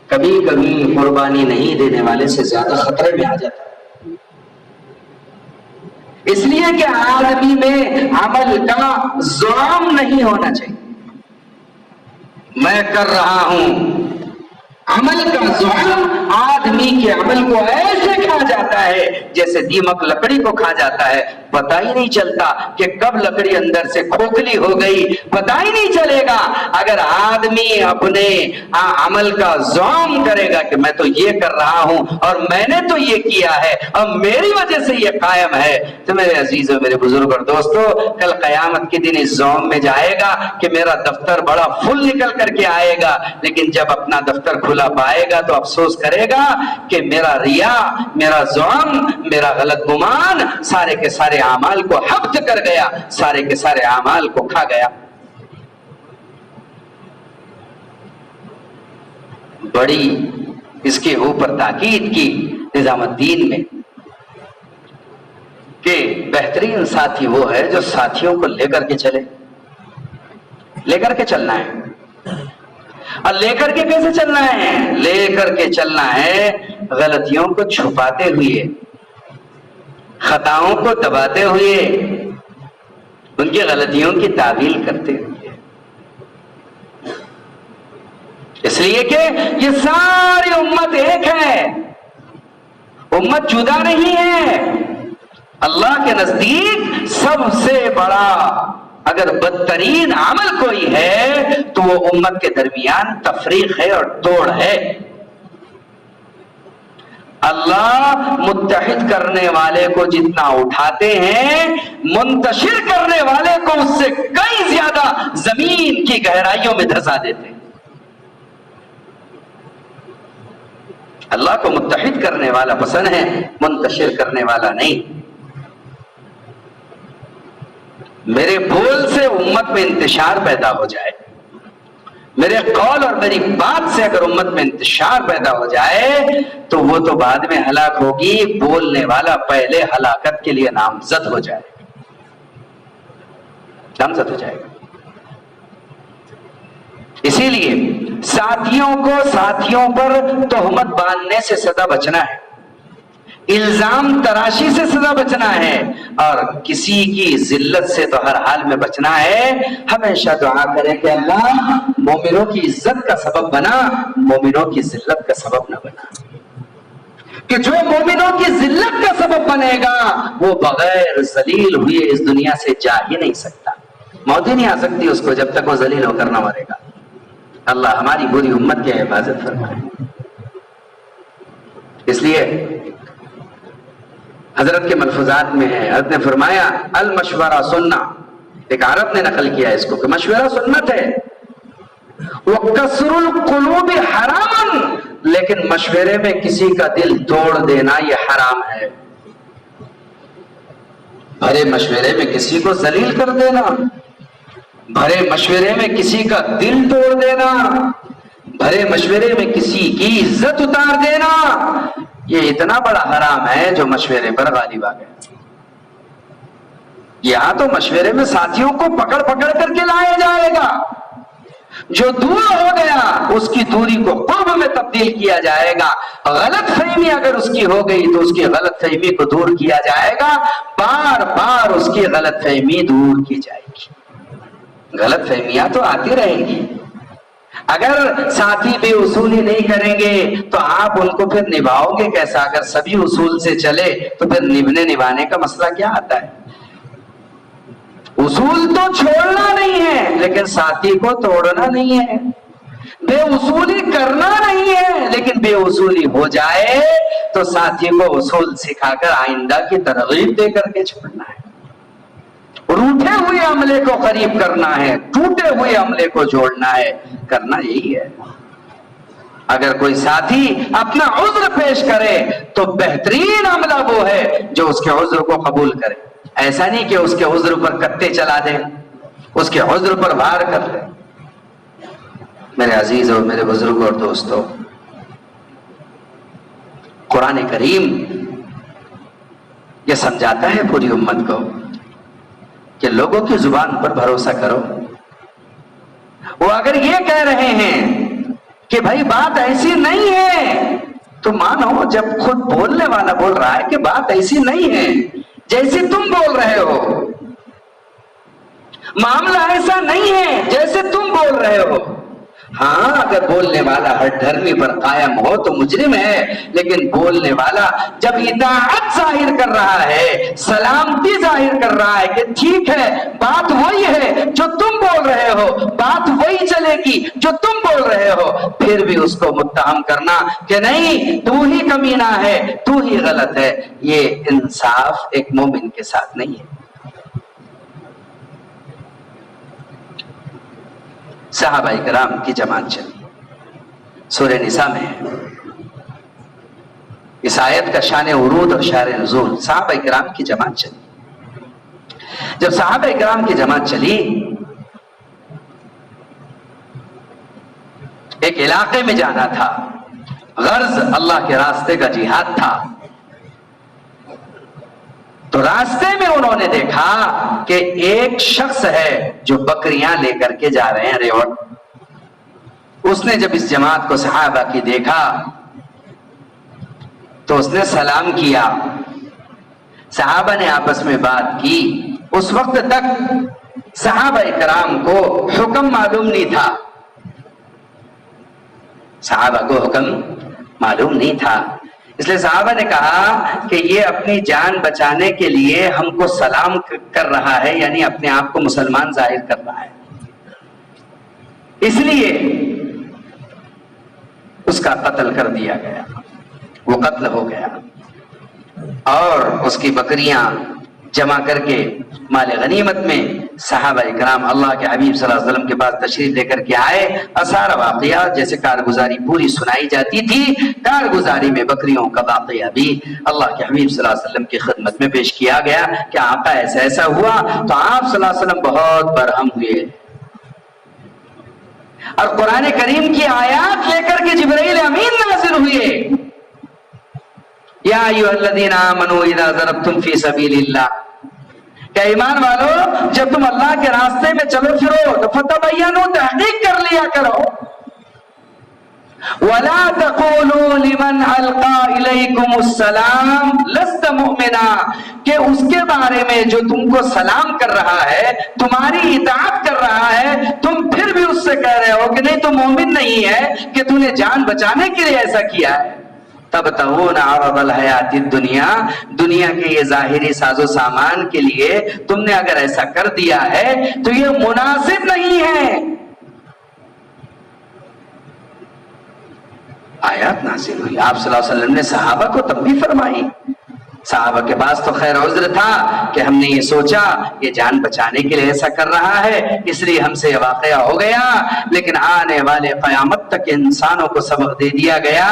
کبھی کبھی قربانی نہیں دینے والے سے زیادہ خطرے میں آ جاتا ہے. اس لیے کہ آدمی میں عمل کا زعم نہیں ہونا چاہیے. میں کر رہا ہوں, عمل کا زعم آدمی کے عمل کو ایسے کھا جاتا ہے جیسے دیمک لکڑی کو کھا جاتا ہے. پتہ ہی نہیں چلتا کہ کب لکڑی اندر سے کھوکھلی ہو گئی, پتہ ہی نہیں چلے گا. اگر آدمی اپنے عمل کا زعم کرے گا کہ میں تو یہ کر رہا ہوں اور میں نے تو یہ کیا ہے اور میری وجہ سے یہ قائم ہے, تو میرے عزیزوں, میرے بزرگ اور دوستو, کل قیامت کے دن اس زعم میں جائے گا کہ میرا دفتر بڑا فل نکل کر کے آئے گا. لیکن جب اپنا دفتر کھلا پائے گا تو افسوس کرے گا کہ میرا ریا, میرا زعم, میرا غلط گمان سارے کے سارے اعمال کو حبط کر گیا, سارے کے سارے اعمال کو کھا گیا. بڑی اس کے اوپر تاکید کی نظام الدین میں کہ بہترین ساتھی وہ ہے جو ساتھیوں کو لے کر کے چلے. لے کر کے چلنا ہے. اور لے کر کے کیسے چلنا ہے؟ لے کر کے چلنا ہے غلطیوں کو چھپاتے ہوئے, خطاؤں کو دباتے ہوئے, ان کی غلطیوں کی تعویل کرتے ہوئے. اس لیے کہ یہ ساری امت ایک ہے, امت جدا نہیں ہے. اللہ کے نزدیک سب سے بڑا اگر بدترین عمل کوئی ہے تو وہ امت کے درمیان تفریق ہے اور توڑ ہے. اللہ متحد کرنے والے کو جتنا اٹھاتے ہیں، منتشر کرنے والے کو اس سے کئی زیادہ زمین کی گہرائیوں میں دھسا دیتے ہیں۔ اللہ کو متحد کرنے والا پسند ہے، منتشر کرنے والا نہیں۔ میرے بول سے امت میں انتشار پیدا ہو جائے، میرے قول اور میری بات سے اگر امت میں انتشار پیدا ہو جائے تو وہ تو بعد میں ہلاک ہوگی، بولنے والا پہلے ہلاکت کے لیے نامزد ہو جائے گا۔ اسی لیے ساتھیوں کو ساتھیوں پر تہمت باندھنے سے سدا بچنا ہے، الزام تراشی سے سدا بچنا ہے، اور کسی کی ذلت سے تو ہر حال میں بچنا ہے۔ ہمیشہ دعا کریں کہ اللہ مومنوں کی عزت کا سبب بنا، مومنوں کی ذلت کا سبب نہ بنا، کہ جو مومنوں کی ذلت کا سبب بنے گا وہ بغیر ذلیل ہوئے اس دنیا سے جا ہی نہیں سکتا، موت ہی نہیں آ سکتی اس کو جب تک وہ ذلیل ہو کر نہ مرے گا۔ اللہ ہماری پوری امت کی حفاظت فرمائے۔ اس لیے حضرت کے ملفوظات میں ہے، حضرت نے فرمایا المشورہ سننا، ایک عرب نے نقل کیا اس کو کہ مشورہ سنت ہے، وَكَسْرُ الْقُلُوبِ حَرَامٌ، لیکن مشورے میں کسی کا دل توڑ دینا یہ حرام ہے۔ بھرے مشورے میں کسی کو ذلیل کر دینا، بھرے مشورے میں کسی کا دل توڑ دینا، بھرے مشورے میں کسی کی عزت اتار دینا، یہ اتنا بڑا حرام ہے جو مشورے پر غالب آ گیا۔ یہاں تو مشورے میں ساتھیوں کو پکڑ پکڑ کر کے لایا جائے گا، جو دور ہو گیا اس کی دوری کو قرب میں تبدیل کیا جائے گا، غلط فہمی اگر اس کی ہو گئی تو اس کی غلط فہمی کو دور کیا جائے گا، بار بار اس کی غلط فہمی دور کی جائے گی۔ غلط فہمیاں تو آتی رہیں گی، اگر ساتھی بے اصولی نہیں کریں گے تو آپ ان کو پھر نبھاؤ گے کیسا؟ اگر سبھی اصول سے چلے تو پھر نبھانے کا مسئلہ کیا آتا ہے؟ اصول تو چھوڑنا نہیں ہے لیکن ساتھی کو توڑنا نہیں ہے، بے اصولی کرنا نہیں ہے لیکن بے اصولی ہو جائے تو ساتھی کو اصول سکھا کر آئندہ کی ترغیب دے کر کے چھوڑنا ہے، روٹھے ہوئے عملے کو قریب کرنا ہے، ٹوٹے ہوئے عملے کو جوڑنا ہے، کرنا یہی ہے۔ اگر کوئی ساتھی اپنا عذر پیش کرے تو بہترین عملہ وہ ہے جو اس کے عذر کو قبول کرے، ایسا نہیں کہ اس کے عذر پر کتے چلا دے، اس کے عذر پر وار کر لے۔ میرے عزیز اور میرے بزرگ اور دوستو، قرآن کریم یہ سمجھاتا ہے پوری امت کو کہ لوگوں کی زبان پر بھروسہ کرو، وہ اگر یہ کہہ رہے ہیں کہ بھائی بات ایسی نہیں ہے تو مانو، جب خود بولنے والا بول رہا ہے کہ بات ایسی نہیں ہے جیسے تم بول رہے ہو، معاملہ ایسا نہیں ہے جیسے تم بول رہے ہو۔ ہاں اگر بولنے والا ہر دھرمی پر قائم ہو تو مجرم ہے، لیکن بولنے والا جب اطاعت ظاہر کر رہا ہے، سلامتی ظاہر کر رہا ہے کہ ٹھیک ہے بات وہی ہے جو تم بول رہے ہو، بات وہی چلے گی جو تم بول رہے ہو، پھر بھی اس کو متہم کرنا کہ نہیں تو ہی کمینہ ہے، تو ہی غلط ہے، یہ انصاف ایک مومن کے ساتھ نہیں ہے۔ صحابہ کرام کی جماعت چلی، سورہ نساء میں ہے اس آیت کا شان ورود اور شان نزول۔ صحابہ کرام کی جماعت چلی، جب صحابہ کرام کی جماعت چلی ایک علاقے میں جانا تھا، غرض اللہ کے راستے کا جہاد تھا، تو راستے میں انہوں نے دیکھا کہ ایک شخص ہے جو بکریاں لے کر کے جا رہے ہیں ریوڑ۔ اس نے جب اس جماعت کو صحابہ کی دیکھا تو اس نے سلام کیا، صحابہ نے آپس میں بات کی۔ اس وقت تک صحابہ کرام کو حکم معلوم نہیں تھا، صحابہ کو حکم معلوم نہیں تھا، اس لیے صحابہ نے کہا کہ یہ اپنی جان بچانے کے لیے ہم کو سلام کر رہا ہے، یعنی اپنے آپ کو مسلمان ظاہر کر رہا ہے، اس لیے اس کا قتل کر دیا گیا۔ وہ قتل ہو گیا اور اس کی بکریاں جمع کر کے مال غنیمت میں صحابہ اکرام اللہ کے حبیب صلی اللہ علیہ وسلم کے پاس تشریف لے کر کے آئے. سارا واقعہ جیسے کارگزاری پوری سنائی جاتی تھی، کارگزاری میں بکریوں کا واقعہ بھی اللہ کے حبیب صلی اللہ علیہ وسلم کی خدمت میں پیش کیا گیا کہ آقا ایسا ایسا ہوا. تو آپ صلی اللہ علیہ وسلم بہت برہم ہوئے اور قرآن کریم کی آیات لے کر کے جبرائیل امین نازل ہوئے. یا ایھا الذین آمنوا اذا ضربتم فی سبیل اللہ، کہ ایمان والو جب تم اللہ کے راستے میں چلو پھرو تو فتبینوا، تحقیق کر لیا کرو. ولا تقولوا لمن القى الیکم السلام لست مؤمنا، کہ اس کے بارے میں جو تم کو سلام کر رہا ہے، تمہاری اطاعت کر رہا ہے، تم پھر بھی اس سے کہہ رہے ہو کہ نہیں تو مومن نہیں ہے، کہ تم نے جان بچانے کے لیے ایسا کیا ہے. تبتغون عرض الحیات الدنیا، دنیا کے یہ ظاہری ساز و سامان کے لیے تم نے اگر ایسا کر دیا ہے تو یہ مناسب نہیں ہے. آیات نازل ہوئی، آپ صلی اللہ علیہ وسلم نے صحابہ کو تنبیہ فرمائی. صحابہ کے پاس تو خیر عذر تھا کہ ہم نے یہ سوچا یہ جان بچانے کے لیے ایسا کر رہا ہے اس لیے ہم سے یہ واقعہ ہو گیا، لیکن آنے والے قیامت تک انسانوں کو سبق دے دیا گیا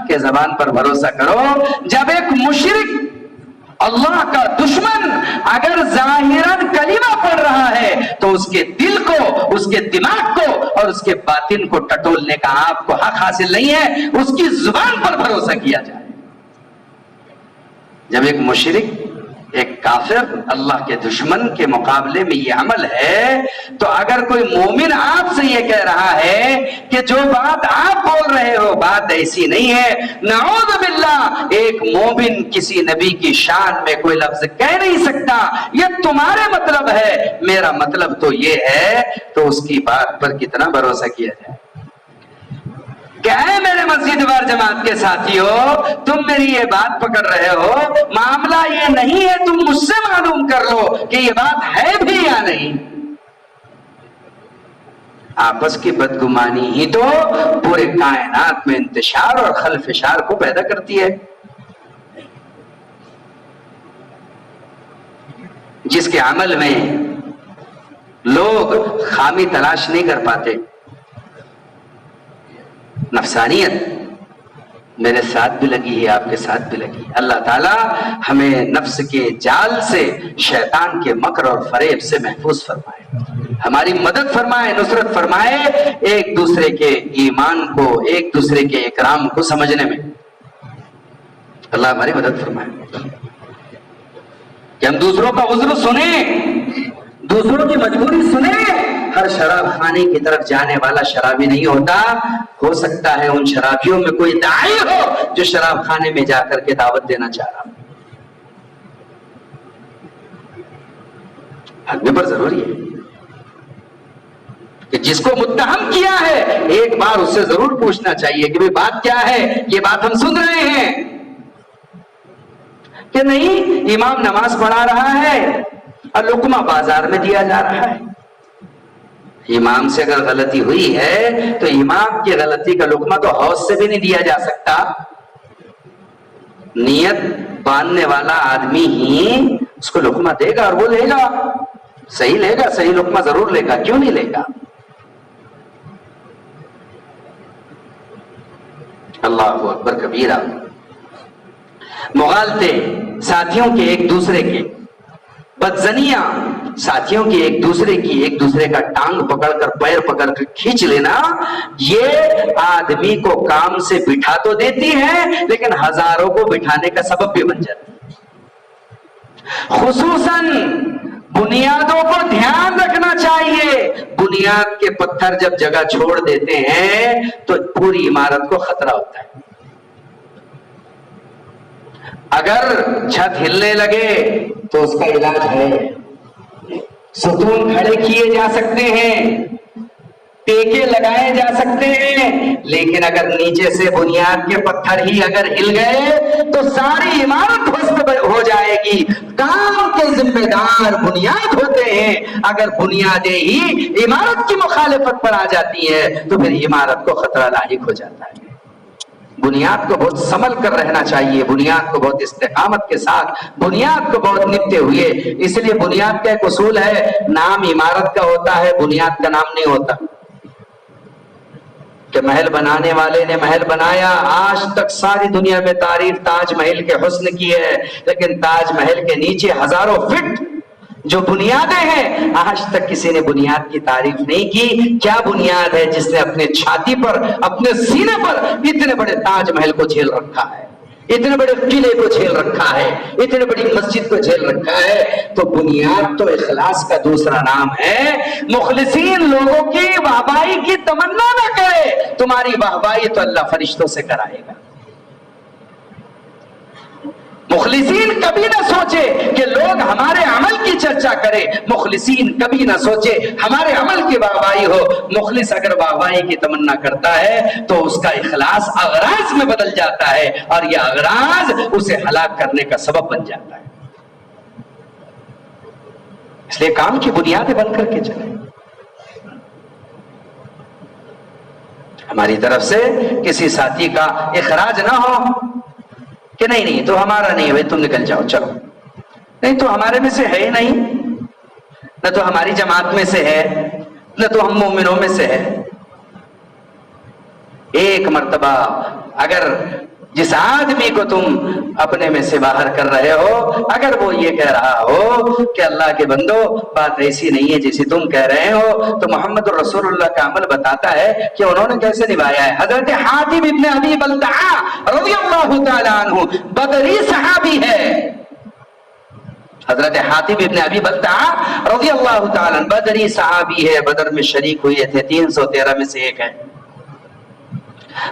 کہ زبان پر بھروسہ کرو. جب ایک مشرک اللہ کا دشمن اگر ظاہراً کلمہ پڑھ رہا ہے تو اس کے دل کو، اس کے دماغ کو اور اس کے باطن کو ٹٹولنے کا آپ کو حق حاصل نہیں ہے، اس کی زبان پر بھروسہ کیا جائے. جب ایک مشرک، ایک کافر اللہ کے دشمن کے مقابلے میں یہ عمل ہے، تو اگر کوئی مومن آپ سے یہ کہہ رہا ہے کہ جو بات آپ بول رہے ہو بات ایسی نہیں ہے، نعوذ باللہ، ایک مومن کسی نبی کی شان میں کوئی لفظ کہہ نہیں سکتا، یہ تمہارے مطلب ہے، میرا مطلب تو یہ ہے، تو اس کی بات پر کتنا بھروسہ کیا جائے. کہ اے میرے مسجد وار جماعت کے ساتھیو، تم میری یہ بات پکڑ رہے ہو، معاملہ یہ نہیں ہے، تم مجھ سے معلوم کر لو کہ یہ بات ہے بھی یا نہیں. آپس کی بدگمانی ہی تو پورے کائنات میں انتشار اور خلفشار کو پیدا کرتی ہے. جس کے عمل میں لوگ خامی تلاش نہیں کر پاتے. نفسانیت میرے ساتھ بھی لگی ہے، آپ کے ساتھ بھی لگی. اللہ تعالیٰ ہمیں نفس کے جال سے، شیطان کے مکر اور فریب سے محفوظ فرمائے، ہماری مدد فرمائے، نصرت فرمائے، ایک دوسرے کے ایمان کو، ایک دوسرے کے اکرام کو سمجھنے میں اللہ ہماری مدد فرمائے کہ ہم دوسروں کا عذر سنیں، دوسروں کی مجبوری سنیں. ہر شراب خانے کی طرف جانے والا شرابی نہیں ہوتا، ہو سکتا ہے ان شرابیوں میں کوئی داعی ہو جو شراب خانے میں جا کر کے دعوت دینا چاہ رہا. حق پر ضروری ہے کہ جس کو متہم کیا ہے ایک بار اس سے ضرور پوچھنا چاہیے کہ بھئی بات کیا ہے، یہ بات ہم سن رہے ہیں کہ نہیں. امام نماز پڑھا رہا ہے اور لقمہ بازار میں دیا جا رہا ہے. امام سے اگر غلطی ہوئی ہے تو امام کی غلطی کا لقمہ تو حوض سے بھی نہیں دیا جا سکتا. نیت باندھنے والا آدمی ہی اس کو لقمہ دے گا اور وہ لے گا، صحیح لے گا، صحیح لقمہ ضرور لے گا، کیوں نہیں لے گا. اللہ اکبر کبیرہ. مغالطے ساتھیوں کے ایک دوسرے کے، بدزنیاں ساتھیوں کی ایک دوسرے کا ٹانگ پکڑ کر، پیر پکڑ کر کھینچ لینا، یہ آدمی کو کام سے بٹھا تو دیتی ہے لیکن ہزاروں کو بٹھانے کا سبب بھی بن جاتی ہے. خصوصاً بنیادوں کو دھیان رکھنا چاہیے. بنیاد کے پتھر جب جگہ چھوڑ دیتے ہیں تو پوری عمارت کو خطرہ ہوتا ہے. اگر چھت ہلنے لگے تو اس کا علاج ہے، ستون کھڑے کیے جا سکتے ہیں، ٹیکے لگائے جا سکتے ہیں، لیکن اگر نیچے سے بنیاد کے پتھر ہی اگر ہل گئے تو ساری عمارت دھوست ہو جائے گی. کام کے ذمہ دار بنیاد ہوتے ہیں. اگر بنیادیں ہی عمارت کی مخالفت پر آ جاتی ہے تو پھر عمارت کو خطرہ لاحق ہو جاتا ہے. بنیاد کو بہت سنبھل کر رہنا چاہیے، بنیاد کو بہت استقامت کے ساتھ، بنیاد کو بہت نپتے ہوئے۔ اس لیے بنیاد کا ایک اصول ہے، نام عمارت کا ہوتا ہے، بنیاد کا نام نہیں ہوتا۔ کہ محل بنانے والے نے محل بنایا، آج تک ساری دنیا میں تعریف تاج محل کے حسن کی ہے، لیکن تاج محل کے نیچے ہزاروں فٹ جو بنیادیں ہیں، آج تک کسی نے بنیاد کی تعریف نہیں کی۔ کیا بنیاد ہے جس نے اپنے چھاتی پر، اپنے سینے پر اتنے بڑے تاج محل کو جھیل رکھا ہے، اتنے بڑے قلعے کو جھیل رکھا ہے، اتنے بڑی مسجد کو جھیل رکھا ہے؟ تو بنیاد تو اخلاص کا دوسرا نام ہے۔ مخلصین لوگوں کی واہوائی کی تمنا نہ کرے، تمہاری واہوائی تو اللہ فرشتوں سے کرائے گا۔ مخلصین کبھی نہ سوچے کہ لوگ ہمارے عمل کی چرچا کرے، مخلصین کبھی نہ سوچے ہمارے عمل کی واہوائی ہو۔ مخلص اگر واہوائی کی تمنا کرتا ہے تو اس کا اخلاص اغراض میں بدل جاتا ہے، اور یہ اغراض اسے ہلاک کرنے کا سبب بن جاتا ہے۔ اس لیے کام کی بنیادیں بن کر کے چلیں۔ ہماری طرف سے کسی ساتھی کا اخراج نہ ہو کہ نہیں تو ہمارا نہیں ہے، تم نکل جاؤ، چلو، نہیں تو ہمارے میں سے ہے ہی نہیں، نہ تو ہماری جماعت میں سے ہے، نہ تو ہم مومنوں میں سے ہے۔ ایک مرتبہ اگر جس آدمی کو تم اپنے میں سے باہر کر رہے ہو، اگر وہ یہ کہہ رہا ہو کہ اللہ کے بندو بات ایسی نہیں ہے جیسی تم کہہ رہے ہو، تو محمد رسول اللہ کا عمل بتاتا ہے کہ انہوں نے کیسے نبھایا ہے۔ حضرت حاتم ابن ابی بلتعہ رضی اللہ تعالی عنہ بدری صحابی ہے، حضرت حاتم ابن ابی بلتعہ رضی اللہ تعالی عنہ بدری صحابی ہے، بدر میں شریک ہوئے تھے، 313 میں سے ایک ہے۔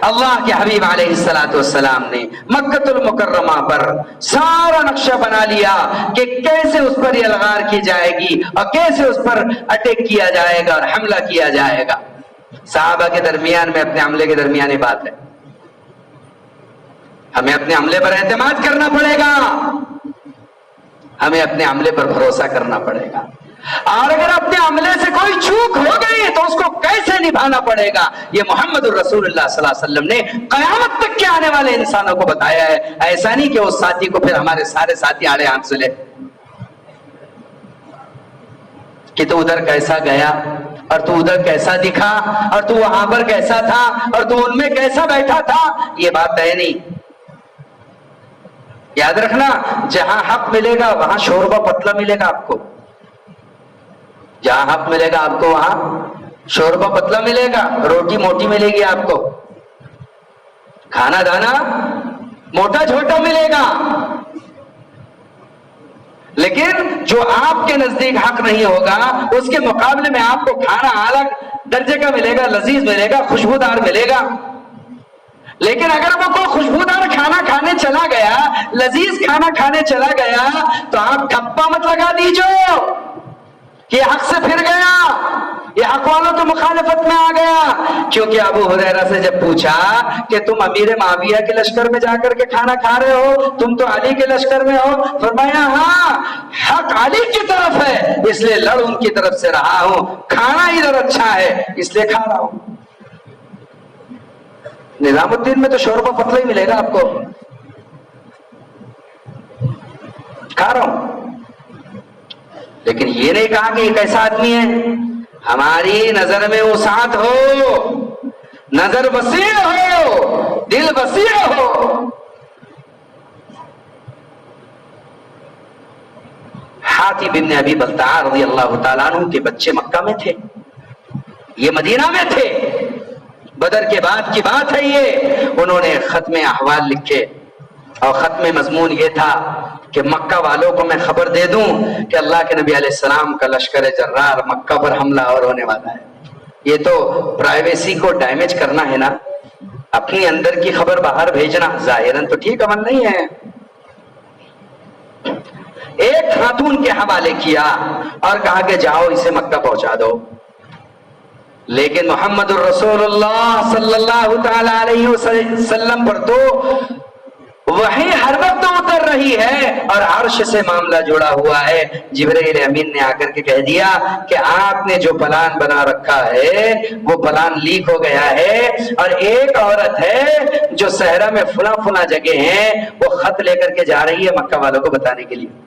اللہ کے حبیب علیہ السلام نے مکہ المکرمہ پر سارا نقشہ بنا لیا کہ کیسے اس پر الغار کی جائے گی اور کیسے اس پر اٹیک کیا جائے گا اور حملہ کیا جائے گا۔ صحابہ کے درمیان میں اپنے عملے کے درمیانی بات ہے، ہمیں اپنے عملے پر اعتماد کرنا پڑے گا، ہمیں اپنے عملے پر بھروسہ کرنا پڑے گا، اور اگر اپنے عملے سے کوئی چوک ہو گئی تو اس کو کیسے نبھانا پڑے گا، یہ محمد الرسول اللہ صلی اللہ علیہ وسلم نے قیامت تک کے آنے والے انسانوں کو بتایا ہے۔ ایسا نہیں کہ اس ساتھی کو پھر ہمارے سارے ساتھی آڑے ہاتھ سے لے کہ تو ادھر کیسا گیا اور تو ادھر کیسا دکھا اور تو وہاں پر کیسا تھا اور تو ان میں کیسا بیٹھا تھا، یہ بات ہے نہیں۔ یاد رکھنا، جہاں حق ملے گا وہاں شوربہ پتلا ملے گا آپ کو، جہاں حق ملے گا آپ کو وہاں شوربہ پتلا ملے گا، روٹی موٹی ملے گی آپ کو، کھانا دانا موٹا چھوٹا ملے گا۔ لیکن جو آپ کے نزدیک حق نہیں ہوگا اس کے مقابلے میں آپ کو کھانا اعلیٰ درجے کا ملے گا، لذیذ ملے گا، خوشبودار ملے گا۔ لیکن اگر وہ کوئی خوشبودار کھانا کھانے چلا گیا، لذیذ کھانا کھانے چلا گیا، تو آپ ٹھپا مت لگا دیجئے کہ حق سے پھر گیا، یہ حق والوں کی مخالفت میں آ گیا۔ کیونکہ ابو ہریرہ سے جب پوچھا کہ تم امیر معاویہ کے لشکر میں جا کر کے کھانا کھا رہے ہو، تم تو علی کے لشکر میں ہو، فرمایا ہاں حق علی کی طرف ہے اس لیے لڑ ان کی طرف سے رہا ہوں، کھانا ادھر اچھا ہے اس لیے کھا رہا ہوں۔ نظام الدین میں تو شوربہ پتلا ہی ملے گا آپ کو، کھا رہا ہوں۔ لیکن یہ نہیں کہا کہ یہ کیسا آدمی ہے، ہماری نظر میں وسعت ہو، نظر وسیع ہو، دل وسیع ہو۔ حاتم بن ابی بلتعہ رضی اللہ تعالیٰ عنہ کے بچے مکہ میں تھے، یہ مدینہ میں تھے، بدر کے بعد کی بات ہے یہ۔ انہوں نے ختم احوال لکھے اور ختم مضمون یہ تھا کہ مکہ والوں کو میں خبر دے دوں کہ اللہ کے نبی علیہ السلام کا لشکر جرار مکہ پر حملہ اور ہونے والا ہے۔ یہ تو پرائیویسی کو ڈیمیج کرنا ہے نا، اپنی اندر کی خبر باہر بھیجنا ظاہراً تو ٹھیک عمل نہیں ہے۔ ایک خاتون کے حوالے کیا اور کہا کہ جاؤ اسے مکہ پہنچا دو، لیکن محمد الرسول اللہ صلی اللہ تعالی علیہ وسلم پر تو وحی ہر وقت اتر رہی ہے اور عرش سے معاملہ جڑا ہوا ہے. جبرائیل امین نے آ کر کے کہہ دیا کہ آپ نے جو پلان بنا رکھا ہے وہ پلان لیک ہو گیا ہے, اور ایک عورت ہے جو صحرا میں فلاں جگہ ہیں وہ خط لے کر کے جا رہی ہے مکہ والوں کو بتانے کے لیے.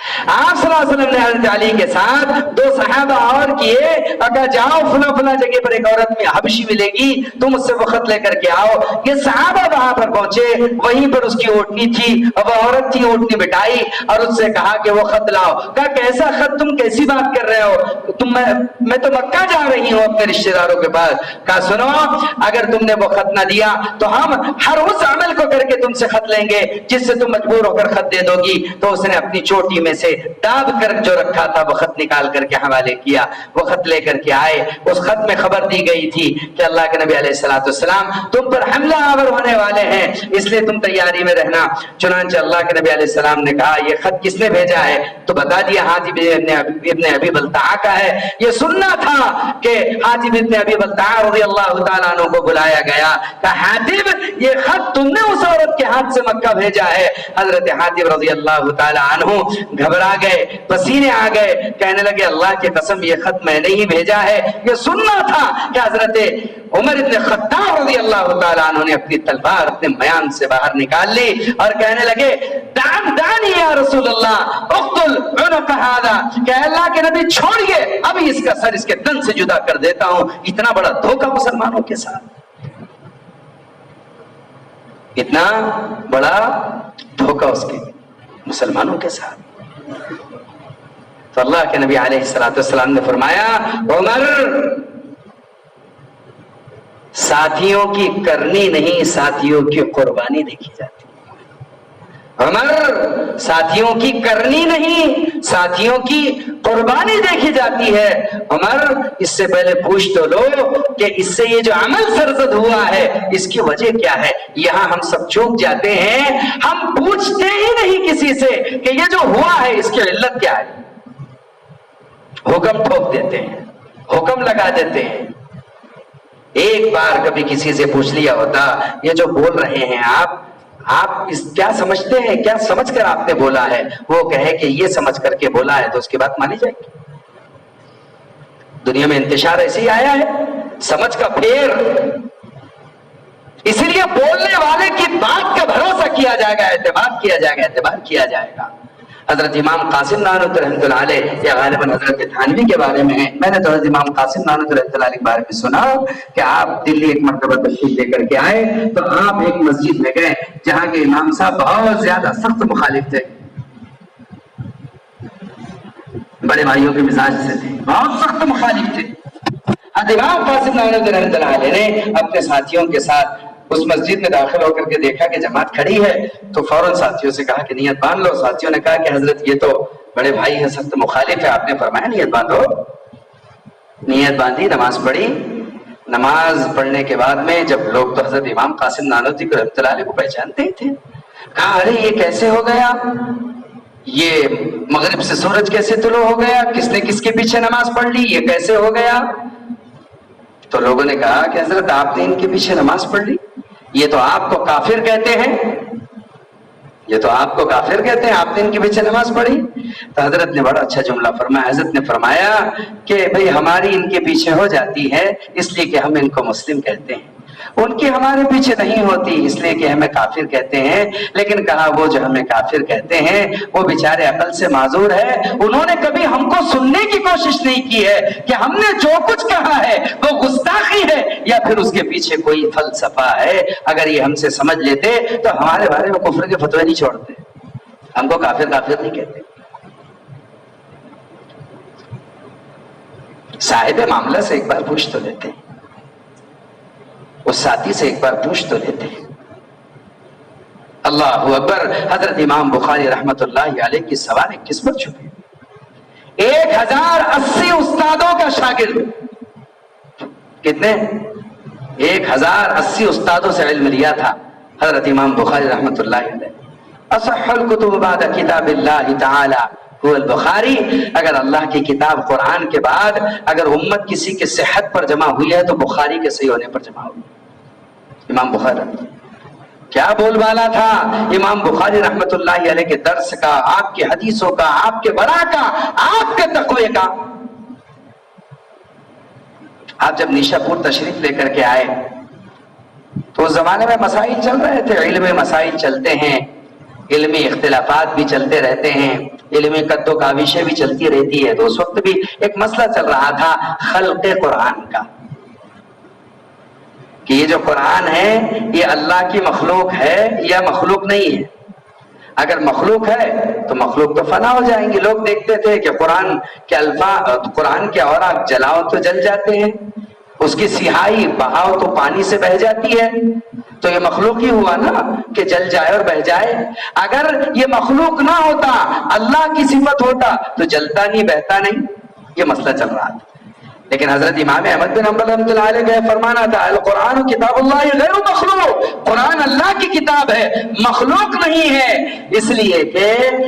آپ صلی اللہ علیہ وسلم نے حضرت علی کے ساتھ 2 صحابہ اور کیے, اگر جاؤ فلاں جگہ پر ایک عورت میں حبشی ملے گی, تم اس سے وہ خط لے کر کے آؤ. یہ صحابہ وہاں پر پہنچے, وہیں پر اس کی اونٹنی تھی اور وہ عورت تھی, اونٹنی بٹائی اور اس سے کہا کہ وہ خط لاؤ. کہا کیسا خط, تم کیسی بات کر رہے ہو, میں تو مکہ جا رہی ہوں اپنے رشتے داروں کے پاس. کہا سنو, اگر تم نے وہ خط نہ دیا تو ہم ہر اس عمل کو کر کے تم سے خط لیں گے جس سے تم مجبور ہو کر خط دے دو گی. تو اس نے اپنی چوٹی میں سے داب کر جو رکھا تھا وہ خط نکال کر کے حوالے کیا. وہ خط لے کر کے آئے. اس خط میں خبر دی گئی تھی کہ اللہ کے نبی علیہ الصلوۃ والسلام تم پر حملہ آور ہونے والے ہیں, اس لیے تم تیاری میں رہنا. چنانچہ اللہ کے نبی علیہ السلام نے کہا یہ خط کس نے بھیجا ہے, تو بتا دیا حاتب ابن ابی بلتعہ کا ہے. یہ سننا تھا کہ حاتب ابن ابی بلتعہ رضی اللہ تعالیٰ عنہ کو بلایا گیا. کہا حاتب یہ خط تم نے اس عورت کے ہاتھ سے مکہ بھیجا ہے. حضرت حاتب رضی اللہ تعالیٰ عنہ گھبرا گئے, پسینے آ گئے, کہنے لگے اللہ کی قسم یہ خط میں نے ہی بھیجا ہے. یہ سننا تھا کہ حضرت عمر ابن خطاب رضی اللہ تعالیٰ عنہ نے اپنی تلوار اپنے میان سے باہر نکال لی اور کہنے لگے دانی یا رسول اللہ اقتل عنق ھذا, کہ اللہ کے نبی چھوڑیے, ابھی اس کا سر اس کے تن سے جدا کر دیتا ہوں. اتنا بڑا دھوکہ مسلمانوں کے ساتھ, اتنا بڑا دھوکہ اس کے مسلمانوں کے ساتھ. تو اللہ کے نبی علیہ الصلوۃ والسلام نے فرمایا عمر ساتھیوں کی کرنی نہیں ساتھیوں کی قربانی دیکھی جاتی ہے. عمر ساتھیوں کی کرنی نہیں ساتھیوں کی قربانی دیکھی جاتی ہے. عمر اس سے پہلے پوچھ تو لو کہ اس سے یہ جو عمل سرزد ہوا ہے اس کی وجہ کیا ہے. یہاں ہم سب چوک جاتے ہیں, ہم پوچھتے ہی نہیں کسی سے کہ یہ جو ہوا ہے اس کی علت کیا ہے. حکم ٹھوک دیتے ہیں, حکم لگا دیتے ہیں. ایک بار کبھی کسی سے پوچھ لیا ہوتا یہ جو بول رہے ہیں آپ اس کیا سمجھتے ہیں, کیا سمجھ کر آپ نے بولا ہے, وہ کہے کہ یہ سمجھ کر کے بولا ہے, تو اس کی بات مانی جائے گی. دنیا میں انتشار ایسے ہی آیا ہے, سمجھ کا پھیر. اسی لیے بولنے والے کی بات کا بھروسہ کیا جائے گا, اعتماد کیا جائے گا, اعتبار کیا جائے گا. حضرت امام قاسم نانوتوی رحمۃ اللہ علیہ یا غالباً حضرت تھانوی کے بارے میں ہے, میں نے تو حضرت امام قاسم نانوتوی رحمۃ اللہ علیہ کے بارے میں سنا کہ آپ دلی ایک مرتبہ تشریف لے کر کے آئے تو آپ ایک مسجد میں گئے جہاں کے امام صاحب بہت زیادہ سخت مخالف تھے, بڑے بھائیوں کے مزاج سے تھے, بہت سخت مخالف تھے. حضرت امام قاسم نانوتوی رحمۃ اللہ علیہ نے اپنے ساتھیوں کے ساتھ اس مسجد میں داخل ہو کر کے دیکھا کہ جماعت کھڑی ہے, تو فوراً ساتھیوں سے کہا کہ نیت باندھ لو. ساتھیوں نے کہا کہ حضرت یہ تو بڑے بھائی ہیں, سخت مخالف ہے. آپ نے فرمایا نیت باندھو. نیت باندھی, نماز پڑھی. نماز پڑھنے کے بعد میں جب لوگ تو حضرت امام قاسم نانوتوی رحمۃ اللہ علیہ کو پہچانتے ہی تھے, کہا ارے یہ کیسے ہو گیا, یہ مغرب سے سورج کیسے طلوع ہو گیا, کس نے کس کے پیچھے نماز پڑھ لی, یہ کیسے ہو گیا. تو لوگوں نے کہا کہ حضرت آپ نے ان کے پیچھے نماز پڑھ لی, یہ تو آپ کو کافر کہتے ہیں, یہ تو آپ کو کافر کہتے ہیں, آپ نے ان کے پیچھے نماز پڑھی. تو حضرت نے بڑا اچھا جملہ فرمایا. حضرت نے فرمایا کہ بھئی ہماری ان کے پیچھے ہو جاتی ہے اس لیے کہ ہم ان کو مسلم کہتے ہیں, ان کی ہمارے پیچھے نہیں ہوتی اس لیے کہ ہمیں کافر کہتے ہیں. لیکن کہا وہ جو ہمیں کافر کہتے ہیں وہ بیچارے عقل سے معذور ہے, انہوں نے کبھی ہم کو سننے کی کوشش نہیں کی ہے کہ ہم نے جو کچھ کہا ہے وہ گستاخی ہے یا پھر اس کے پیچھے کوئی فلسفہ ہے. اگر یہ ہم سے سمجھ لیتے تو ہمارے بارے میں کفر کے فتوے نہیں چھوڑتے, ہم کو کافر کافر نہیں کہتے. صاحب معاملہ سے ایک بار پوچھ تو لیتے ہیں, اس ساتھی سے ایک بار پوچھ تو لیتے ہیں. اللہ اکبر. حضرت امام بخاری رحمت اللہ علیہ کی سوال ایک قسمت چھپی. 1080 استادوں کا شاگرد, کتنے 1080 استادوں سے علم لیا تھا حضرت امام بخاری رحمت اللہ علیہ. اصح الکتب بعد کتاب اللہ تعالی هو البخاری. اگر اللہ کی کتاب قرآن کے بعد اگر امت کسی کے صحت پر جمع ہوئی ہے تو بخاری کے صحیح ہونے پر جمع ہوئی, امام بخاری. کیا بول بالا تھا امام بخاری رحمت اللہ علیہ کے درس کا، آپ کے حدیثوں کا، آپ کے ورع کا، آپ کے تقوی کا۔ آپ جب نیشا پور تشریف لے کر کے آئے تو اس زمانے میں مسائل چل رہے تھے، علمی مسائل چلتے ہیں، علمی اختلافات بھی چلتے رہتے ہیں، علمی قد و کاوشیں بھی چلتی رہتی ہے۔ تو اس وقت بھی ایک مسئلہ چل رہا تھا خلق قرآن کا، کہ یہ جو قرآن ہے یہ اللہ کی مخلوق ہے یا مخلوق نہیں ہے۔ اگر مخلوق ہے تو مخلوق تو فنا ہو جائیں گی۔ لوگ دیکھتے تھے کہ قرآن کے الفاظ، قرآن کے اوراق جلاؤ تو جل جاتے ہیں، اس کی سیاہی بہاؤ تو پانی سے بہہ جاتی ہے، تو یہ مخلوق ہی ہوا نا کہ جل جائے اور بہہ جائے۔ اگر یہ مخلوق نہ ہوتا، اللہ کی صفت ہوتا تو جلتا نہیں، بہتا نہیں۔ یہ مسئلہ چل رہا تھا، لیکن حضرت امام احمد بن حنبل رحمۃ اللہ علیہ کا فرمانا تھا القرآن کتاب اللہ غیر مخلوق، قرآن اللہ کی کتاب ہے، مخلوق نہیں ہے، اس لیے کہ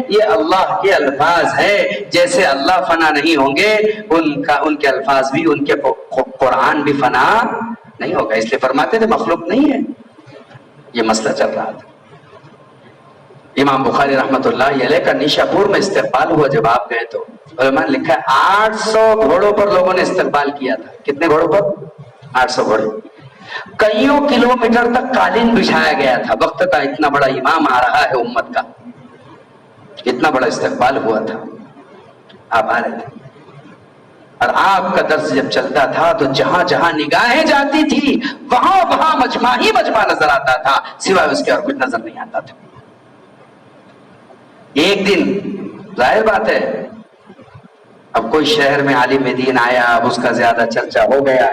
یہ اللہ کے الفاظ ہے، جیسے اللہ فنا نہیں ہوں گے ان کے الفاظ بھی، ان کے قرآن بھی فنا نہیں ہوگا، اس لیے فرماتے تھے مخلوق نہیں ہے۔ یہ مسئلہ چل رہا تھا۔ امام بخاری رحمت اللہ علیہ کا نیشا پور میں استقبال ہوا، جب آپ گئے تو علماء نے لکھا ہے 800 گھوڑوں پر لوگوں نے استقبال کیا تھا۔ کتنے گھوڑوں پر؟ 800 گھوڑے۔ کئیوں کلومیٹر تک قالین بچھایا گیا تھا۔ وقت کا اتنا بڑا امام آ رہا ہے امت کا، اتنا بڑا استقبال ہوا تھا، آپ آ رہے تھے، اور آپ کا درس جب چلتا تھا تو جہاں جہاں نگاہیں جاتی تھی وہاں مجمع ہی مجمع نظر آتا تھا، سوائے اس کے اور کچھ نظر نہیں آتا تھا۔ ایک دن ظاہر بات ہے اب کوئی شہر میں عالم دین آیا، اب اس کا زیادہ چرچا ہو گیا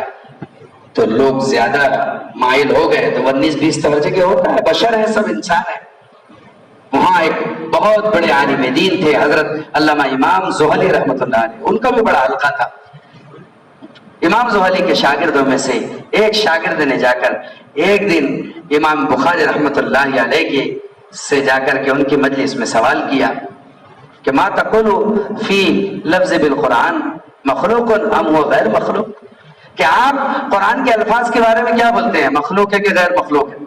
تو لوگ زیادہ مائل ہو گئے، تو 19-20 توجہ کے ہوتا ہے، بشر ہے، سب انسان ہے۔ وہاں ایک بہت بڑے عالم دین تھے حضرت علامہ امام زحلی رحمۃ اللہ علیہ، ان کا بھی بڑا حلقہ تھا۔ امام زحلی کے شاگردوں میں سے ایک شاگرد نے جا کر ایک دن امام بخاری رحمۃ اللہ علیہ کے سے جا کر کے ان کی مجلس میں سوال کیا کہ ما تقول فی لفظ بالقرآن مخلوق ام هو غیر مخلوق، کہ آپ قرآن کے الفاظ کے بارے میں کیا بولتے ہیں، مخلوق ہے کہ غیر مخلوق ہے؟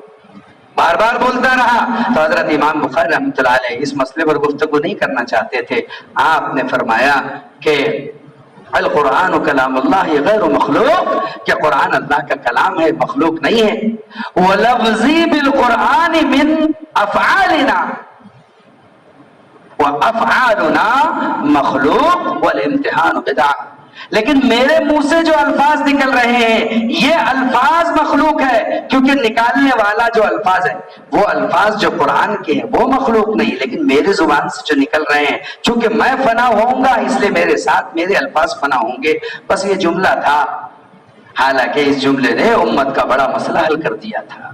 بار بار بولتا رہا تو حضرت امام بخاری رحمۃ اللہ علیہ اس مسئلے پر گفتگو نہیں کرنا چاہتے تھے۔ آپ نے فرمایا کہ القرآن کلام اللہ غیر مخلوق، کہ قرآن اللہ کا کلام ہے، مخلوق نہیں ہے۔ وَلَفْظِي بِالْقُرْآنِ مِنْ أَفْعَالِنَا وَأَفْعَالُنَا مَخْلُوقٌ وَالْإِمْتِحَانُ بِدْعَةٌ، لیکن میرے منہ سے جو الفاظ نکل رہے ہیں یہ الفاظ مخلوق ہے، کیونکہ نکالنے والا جو الفاظ ہے وہ الفاظ جو قرآن کے ہیں وہ مخلوق نہیں، لیکن میری زبان سے جو نکل رہے ہیں چونکہ میں فنا ہوں گا اس لیے میرے ساتھ میرے الفاظ فنا ہوں گے۔ بس یہ جملہ تھا، حالانکہ اس جملے نے امت کا بڑا مسئلہ حل کر دیا تھا،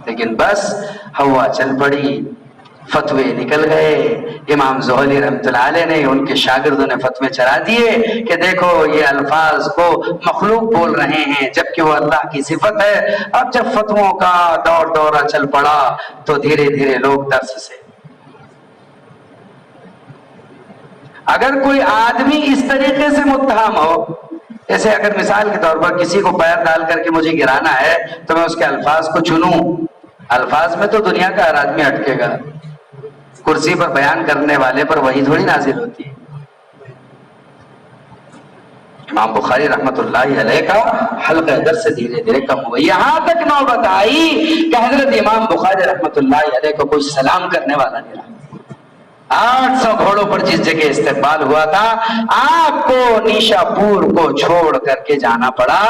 لیکن بس ہوا چل پڑی، فتوے نکل گئے۔ امام زحلی رحمۃ اللہ علیہ نے، ان کے شاگردوں نے فتوے چلا دیے کہ دیکھو یہ الفاظ کو مخلوق بول رہے ہیں جبکہ وہ اللہ کی صفت ہے۔ اب جب فتووں کا دورہ چل پڑا تو دھیرے دھیرے لوگ درس سے، اگر کوئی آدمی اس طریقے سے متہم ہو، جیسے اگر مثال کے طور پر کسی کو پیر ڈال کر کے مجھے گرانا ہے تو میں اس کے الفاظ کو چنوں، الفاظ میں تو دنیا کا ہر آدمی اٹکے گا، کرسی پر بیان کرنے والے پر وہی تھوڑی نازل ہوتی ہے۔ امام بخاری رحمت اللہ علیہ کا حلقہ درس سے دھیرے دھیرے کم ہوا، یہاں تک نوبت آئی کہ حضرت امام بخاری رحمت اللہ علیہ کو کوئی سلام کرنے والا نہیں رہا۔ 800 گھوڑوں پر جس جگہ استقبال ہوا تھا آپ کو نیشا پور کو چھوڑ کر کے جانا پڑا،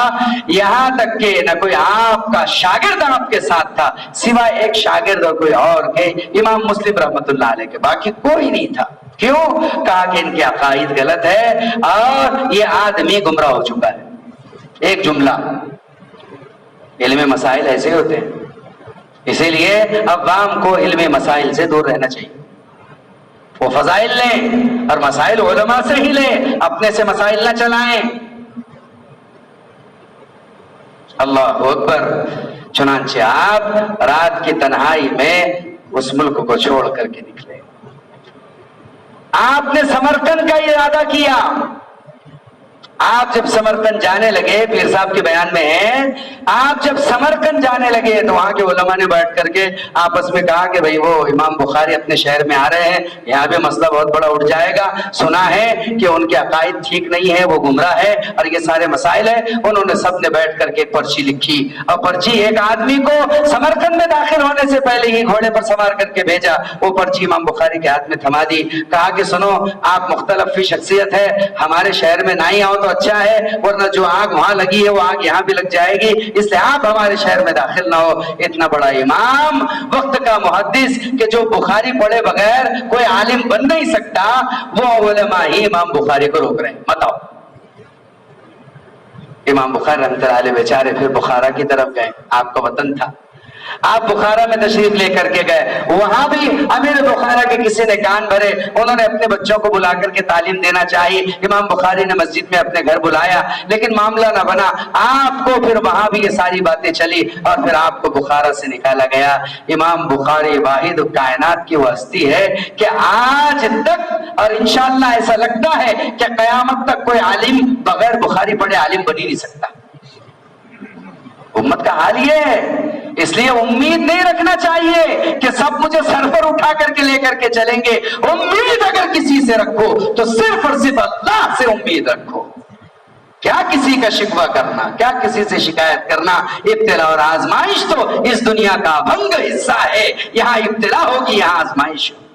یہاں تک کہ نہ کوئی آپ کا شاگرد آپ کے ساتھ تھا سوائے ایک شاگرد اور کوئی اور کے امام مسلم رحمت اللہ علیہ کے، باقی کوئی نہیں تھا۔ کیوں؟ کہا کہ ان کے عقائد غلط ہے اور یہ آدمی گمراہ ہو چکا ہے۔ ایک جملہ، علم مسائل ایسے ہوتے ہیں، اسی لیے عوام کو علم مسائل سے دور رہنا چاہیے۔ وہ فضائل لیں اور مسائل علماء سے ہی لیں، اپنے سے مسائل نہ چلائیں۔ اللہ اکبر۔ چنانچہ آپ رات کی تنہائی میں اس ملک کو چھوڑ کر کے نکلے۔ آپ نے سمرقند کا ارادہ کیا، آپ جب سمرقند جانے لگے، پیر صاحب کے بیان میں ہے، آپ جب سمرقند جانے لگے تو وہاں کے علماء نے بیٹھ کر کے آپس میں کہا کہ بھئی وہ امام بخاری اپنے شہر میں آ رہے ہیں، یہاں پہ مسئلہ بہت بڑا اٹھ جائے گا، سنا ہے کہ ان کے عقائد ٹھیک نہیں ہے، وہ گمراہ ہے اور یہ سارے مسائل ہیں۔ انہوں نے سب نے بیٹھ کر کے ایک پرچی لکھی اور پرچی ایک آدمی کو سمرقند میں داخل ہونے سے پہلے ہی گھوڑے پر سوار کر کے بھیجا، وہ پرچی امام بخاری کے ہاتھ میں تھما دی، کہا کہ سنو آپ مختلف فی شخصیت ہے، ہمارے شہر میں نہ ہی آؤ تو اچھا ہے، ورنہ جو آگ وہاں لگی ہے وہ آگ یہاں بھی لگ جائے گی، اس لیے آپ ہمارے شہر میں داخل نہ ہو۔ اتنا بڑا امام، وقت کا محدث کہ جو بخاری پڑھے بغیر کوئی عالم بن نہیں سکتا، وہ علماء ہی امام بخاری کو روک رہے ہیں۔ بتاؤ، امام بخاری رحمۃ اللہ علیہ بیچارے پھر بخارا کی طرف گئے، آپ کا وطن تھا، آپ بخارا میں تشریف لے کر کے گئے، وہاں بھی امیر بخارا کے کسی نے کان بھرے، انہوں نے اپنے بچوں کو بلا کر کے تعلیم دینا چاہی، امام بخاری نے مسجد میں اپنے گھر بلایا، لیکن معاملہ نہ بنا، آپ کو پھر وہاں بھی یہ ساری باتیں چلی اور پھر آپ کو بخارا سے نکالا گیا۔ امام بخاری واحد کائنات کی وہ ہستی ہے کہ آج تک، اور انشاءاللہ ایسا لگتا ہے کہ قیامت تک کوئی عالم بغیر بخاری پڑھے عالم بن ہی نہیں سکتا۔ امت کا حال یہ ہے، اس لیے امید نہیں رکھنا چاہیے کہ سب مجھے سر پر اٹھا کر کے لے کر کے چلیں گے۔ امید اگر کسی سے رکھو تو صرف اور صرف اللہ سے امید رکھو۔ کیا کسی کا شکوہ کرنا، کیا کسی سے شکایت کرنا؟ ابتلا اور آزمائش تو اس دنیا کا ابھنگ حصہ ہے، یہاں ابتلا ہوگی، یہاں آزمائش ہوگی۔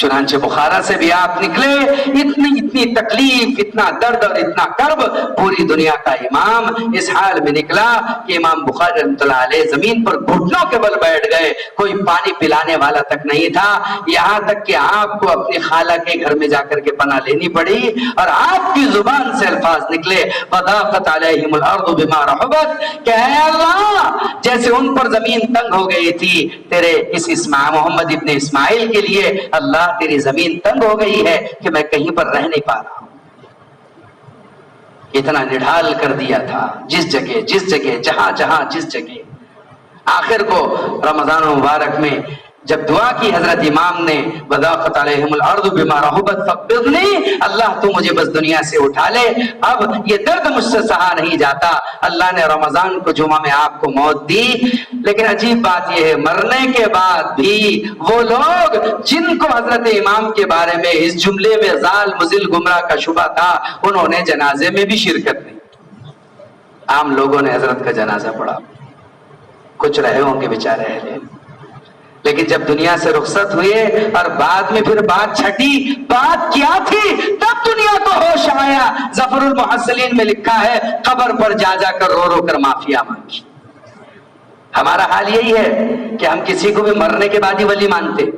چنانچہ بخارا سے بھی آپ نکلے، اتنی تکلیف، اتنا درد اور اتنا کرب، پوری دنیا کا امام اس حال میں نکلا کہ امام بخاری رحمۃ اللہ علیہ زمین پر گھٹنوں کے بل بیٹھ گئے، کوئی پانی پلانے والا تک نہیں تھا، یہاں تک کہ آپ کو اپنی خالہ کے گھر میں جا کر کے پناہ لینی پڑی اور آپ کی زبان سے الفاظ نکلے، وضاقت علیہم الارض بما رحبت، کہ اے اللہ، جیسے ان پر زمین تنگ ہو گئی تھی تیرے اس محمد ابن اسماعیل کے لیے، اللہ تیری زمین تنگ ہو گئی ہے کہ میں کہیں پر رہ نہیں پا رہا ہوں۔ اتنا نڈھال کر دیا تھا، جس جگہ جہاں جس جگہ۔ آخر کو رمضان مبارک میں جب دعا کی حضرت امام نے، وضاقت علیہم الارض بما رحبت فاقبضنی، اللہ تو مجھے بس دنیا سے اٹھا لے، اب یہ درد مجھ سے سہا نہیں جاتا۔ اللہ نے رمضان کو جمعہ میں آپ کو موت دی، لیکن عجیب بات یہ ہے، مرنے کے بعد بھی وہ لوگ جن کو حضرت امام کے بارے میں اس جملے میں ضال مضل گمراہ کا شبہ تھا، انہوں نے جنازے میں بھی شرکت نہیں۔ عام لوگوں نے حضرت کا جنازہ پڑھا، کچھ رہے ہوں گے بیچارے اہل، لیکن جب دنیا سے رخصت ہوئے اور بعد میں پھر بات چھٹی، بات کیا تھی تب دنیا کو ہوش آیا۔ ظفر المحصلین میں لکھا ہے، قبر پر جا جا کر رو رو کر معافیا مانگی۔ ہمارا حال یہی ہے کہ ہم کسی کو بھی مرنے کے بعد ہی ولی مانتے،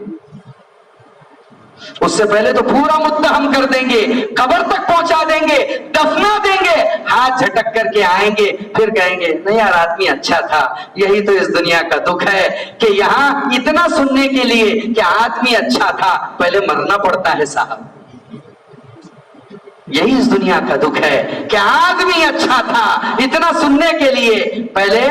اس سے پہلے تو پورا متہم کر دیں گے، قبر تک پہنچا دیں گے، دفنا دیں گے، ہاتھ جھٹک کر کے آئیں گے، پھر کہیں گے نہیں یار آدمی اچھا تھا۔ یہی تو اس دنیا کا دکھ ہے کہ یہاں اتنا سننے کے لیے کہ آدمی اچھا تھا پہلے مرنا پڑتا ہے صاحب۔ یہی اس دنیا کا دکھ ہے کہ آدمی اچھا تھا، اتنا سننے کے لیے پہلے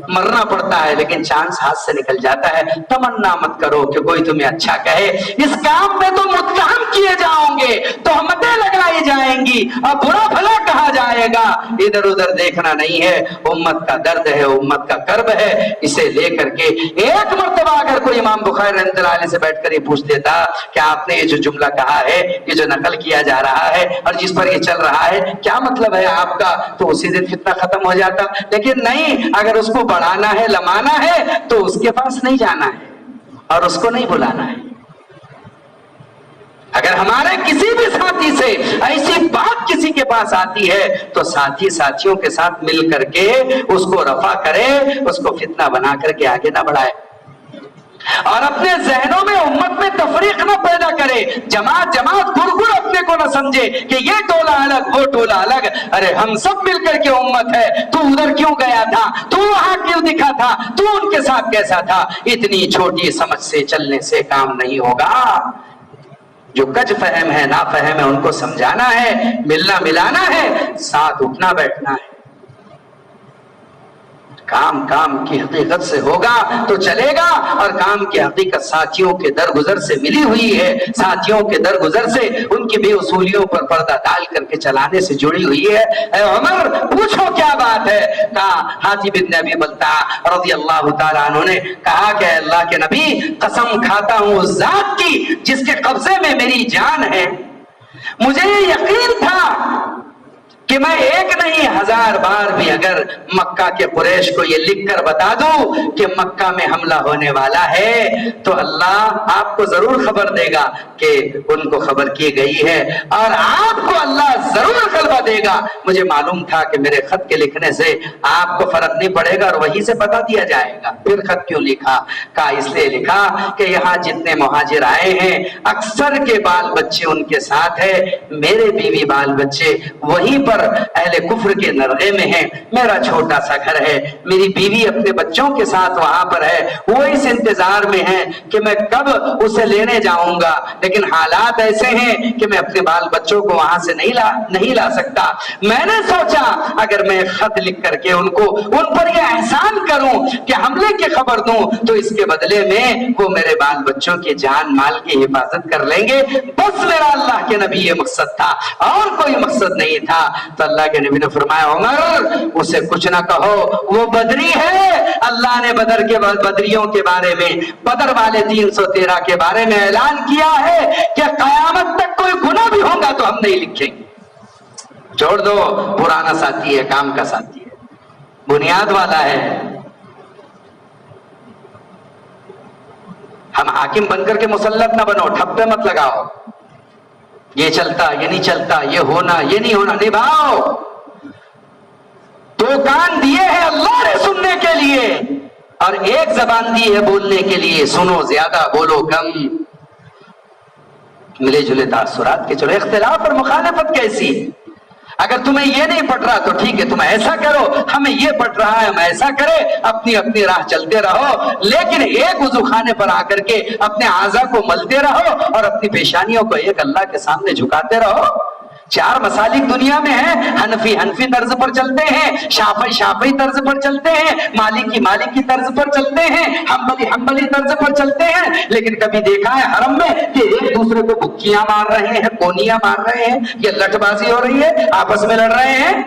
مرنا پڑتا ہے، لیکن چانس ہاتھ سے نکل جاتا ہے۔ تمنا مت کرو کہ کوئی تمہیں اچھا کہے، اس کام میں تو متہم کیے جاؤ گے، تہمتیں لگائی جائیں گی اور برا بھلا کہا جائے گا۔ ادھر ادھر دیکھنا نہیں ہے، امت کا درد ہے، امت کا کرب ہے، اسے لے کر کے ایک مرتبہ اگر کوئی امام بخاری رحمۃ اللہ علیہ سے بیٹھ کر یہ پوچھ دیتا کہ آپ نے یہ جو جملہ کہا ہے، یہ جو نقل کیا جا رہا ہے اور جس پر یہ چل رہا ہے، کیا مطلب ہے آپ کا، تو اسی دن فتنہ ختم ہو جاتا۔ لیکن نہیں، اگر اس کو بڑھانا ہے، لمانا ہے، تو اس کے پاس نہیں جانا ہے اور اس کو نہیں بلانا ہے۔ اگر ہمارے کسی بھی ساتھی سے ایسی بات کسی کے پاس آتی ہے تو ساتھیوں کے ساتھ مل کر کے اس کو رفع کرے، اس کو فتنہ بنا کر کے آگے نہ بڑھائے اور اپنے ذہنوں میں امت میں تفریق نہ پیدا کرے، جماعت گڑ اپنے کو نہ سمجھے کہ یہ ٹولہ الگ وہ ٹولہ الگ۔ ارے ہم سب مل کر کے امت ہے، تو ادھر کیوں گیا تھا، تو وہاں کیوں دکھا تھا، تو ان کے ساتھ کیسا تھا؟ اتنی چھوٹی سمجھ سے چلنے سے کام نہیں ہوگا۔ جو کج فہم ہے، نا فہم ہے، ان کو سمجھانا ہے، ملنا ملانا ہے، ساتھ اٹھنا بیٹھنا ہے۔ کام کام کی حقیقت سے ہوگا تو چلے گا، اور کام کی حقیقت ساتھیوں کے درگزر سے ملی ہوئی ہے، ساتھیوں کے درگزر سے ان کی بے اصولیوں پر پردہ ڈال کر کے چلانے سے جڑی ہوئی ہے۔ اے عمر پوچھو کیا بات ہے؟ کہا حاتب بن ابی بلتعہ رضی اللہ تعالیٰ عنہ نے کہا کہ اللہ کے نبی قسم کھاتا ہوں اس ذات کی جس کے قبضے میں میری جان ہے، مجھے یقین تھا کہ میں ایک نہیں 1000 بار بھی اگر مکہ کے قریش کو یہ لکھ کر بتا دوں کہ مکہ میں حملہ ہونے والا ہے تو اللہ آپ کو ضرور خبر دے گا کہ ان کو خبر کی گئی ہے، اور آپ کو اللہ ضرور غلبہ دے گا۔ مجھے معلوم تھا کہ میرے خط کے لکھنے سے آپ کو فرق نہیں پڑے گا اور وہیں سے بتا دیا جائے گا۔ پھر خط کیوں لکھا؟ کہا اس لیے لکھا کہ یہاں جتنے مہاجر آئے ہیں اکثر کے بال بچے ان کے ساتھ ہے، میرے بیوی بال بچے وہیں پر اہل کفر کے نرغے میں ہیں، میرا چھوٹا سا گھر ہے، میری بیوی اپنے بچوں کے ساتھ وہاں پر ہے، وہ اس انتظار میں ہیں کہ میں کب اسے لینے جاؤں گا، لیکن حالات ایسے ہیں کہ میں اپنے بال بچوں کو وہاں سے نہیں لا سکتا۔ میں نے سوچا اگر میں خط لکھ کر کے ان پر یہ احسان کروں کہ حملے کی خبر دوں تو اس کے بدلے میں وہ میرے بال بچوں کی جان مال کی حفاظت کر لیں گے، بس میرا اللہ کے نبی یہ مقصد تھا اور کوئی مقصد نہیں تھا۔ تو اللہ کے نبی نے فرمایا عمر اسے کچھ نہ کہو، وہ بدری ہے، اللہ نے بدر کے بدریوں کے بارے میں، بدر والے 313 کے بارے میں اعلان کیا ہے کہ قیامت تک کوئی گناہ بھی ہوگا تو ہم نہیں لکھیں گے۔ چھوڑ دو، پرانا ساتھی ہے، کام کا ساتھی ہے، بنیاد والا ہے۔ ہم حاکم بن کر کے مسلط نہ بنو، ٹھپے مت لگاؤ، یہ چلتا یہ نہیں چلتا، یہ ہونا یہ نہیں ہونا، نبھاؤ۔ دو کان دیے ہیں اللہ نے سننے کے لیے اور ایک زبان دی ہے بولنے کے لیے، سنو زیادہ بولو کم۔ ملے جلے تاثرات کے چلو، اختلاف اور مخالفت کیسی؟ اگر تمہیں یہ نہیں پڑ رہا تو ٹھیک ہے تم ایسا کرو، ہمیں یہ پڑ رہا ہے ہم ایسا کرے، اپنی اپنی راہ چلتے رہو، لیکن ایک وضو خانے پر آ کر کے اپنے اعضاء کو ملتے رہو اور اپنی پیشانیوں کو ایک اللہ کے سامنے جھکاتے رہو۔ 4 مسالک دنیا میں ہیں، حنفی طرز پر چلتے ہیں، شافعی طرز پر چلتے ہیں، مالکی طرز پر چلتے ہیں، حنبلی طرز پر چلتے ہیں، لیکن کبھی دیکھا ہے حرم میں کہ ایک دوسرے کو بکیاں مار رہے ہیں، کونیاں مار رہے ہیں، یہ لٹ بازی ہو رہی ہے، آپس میں لڑ رہے ہیں؟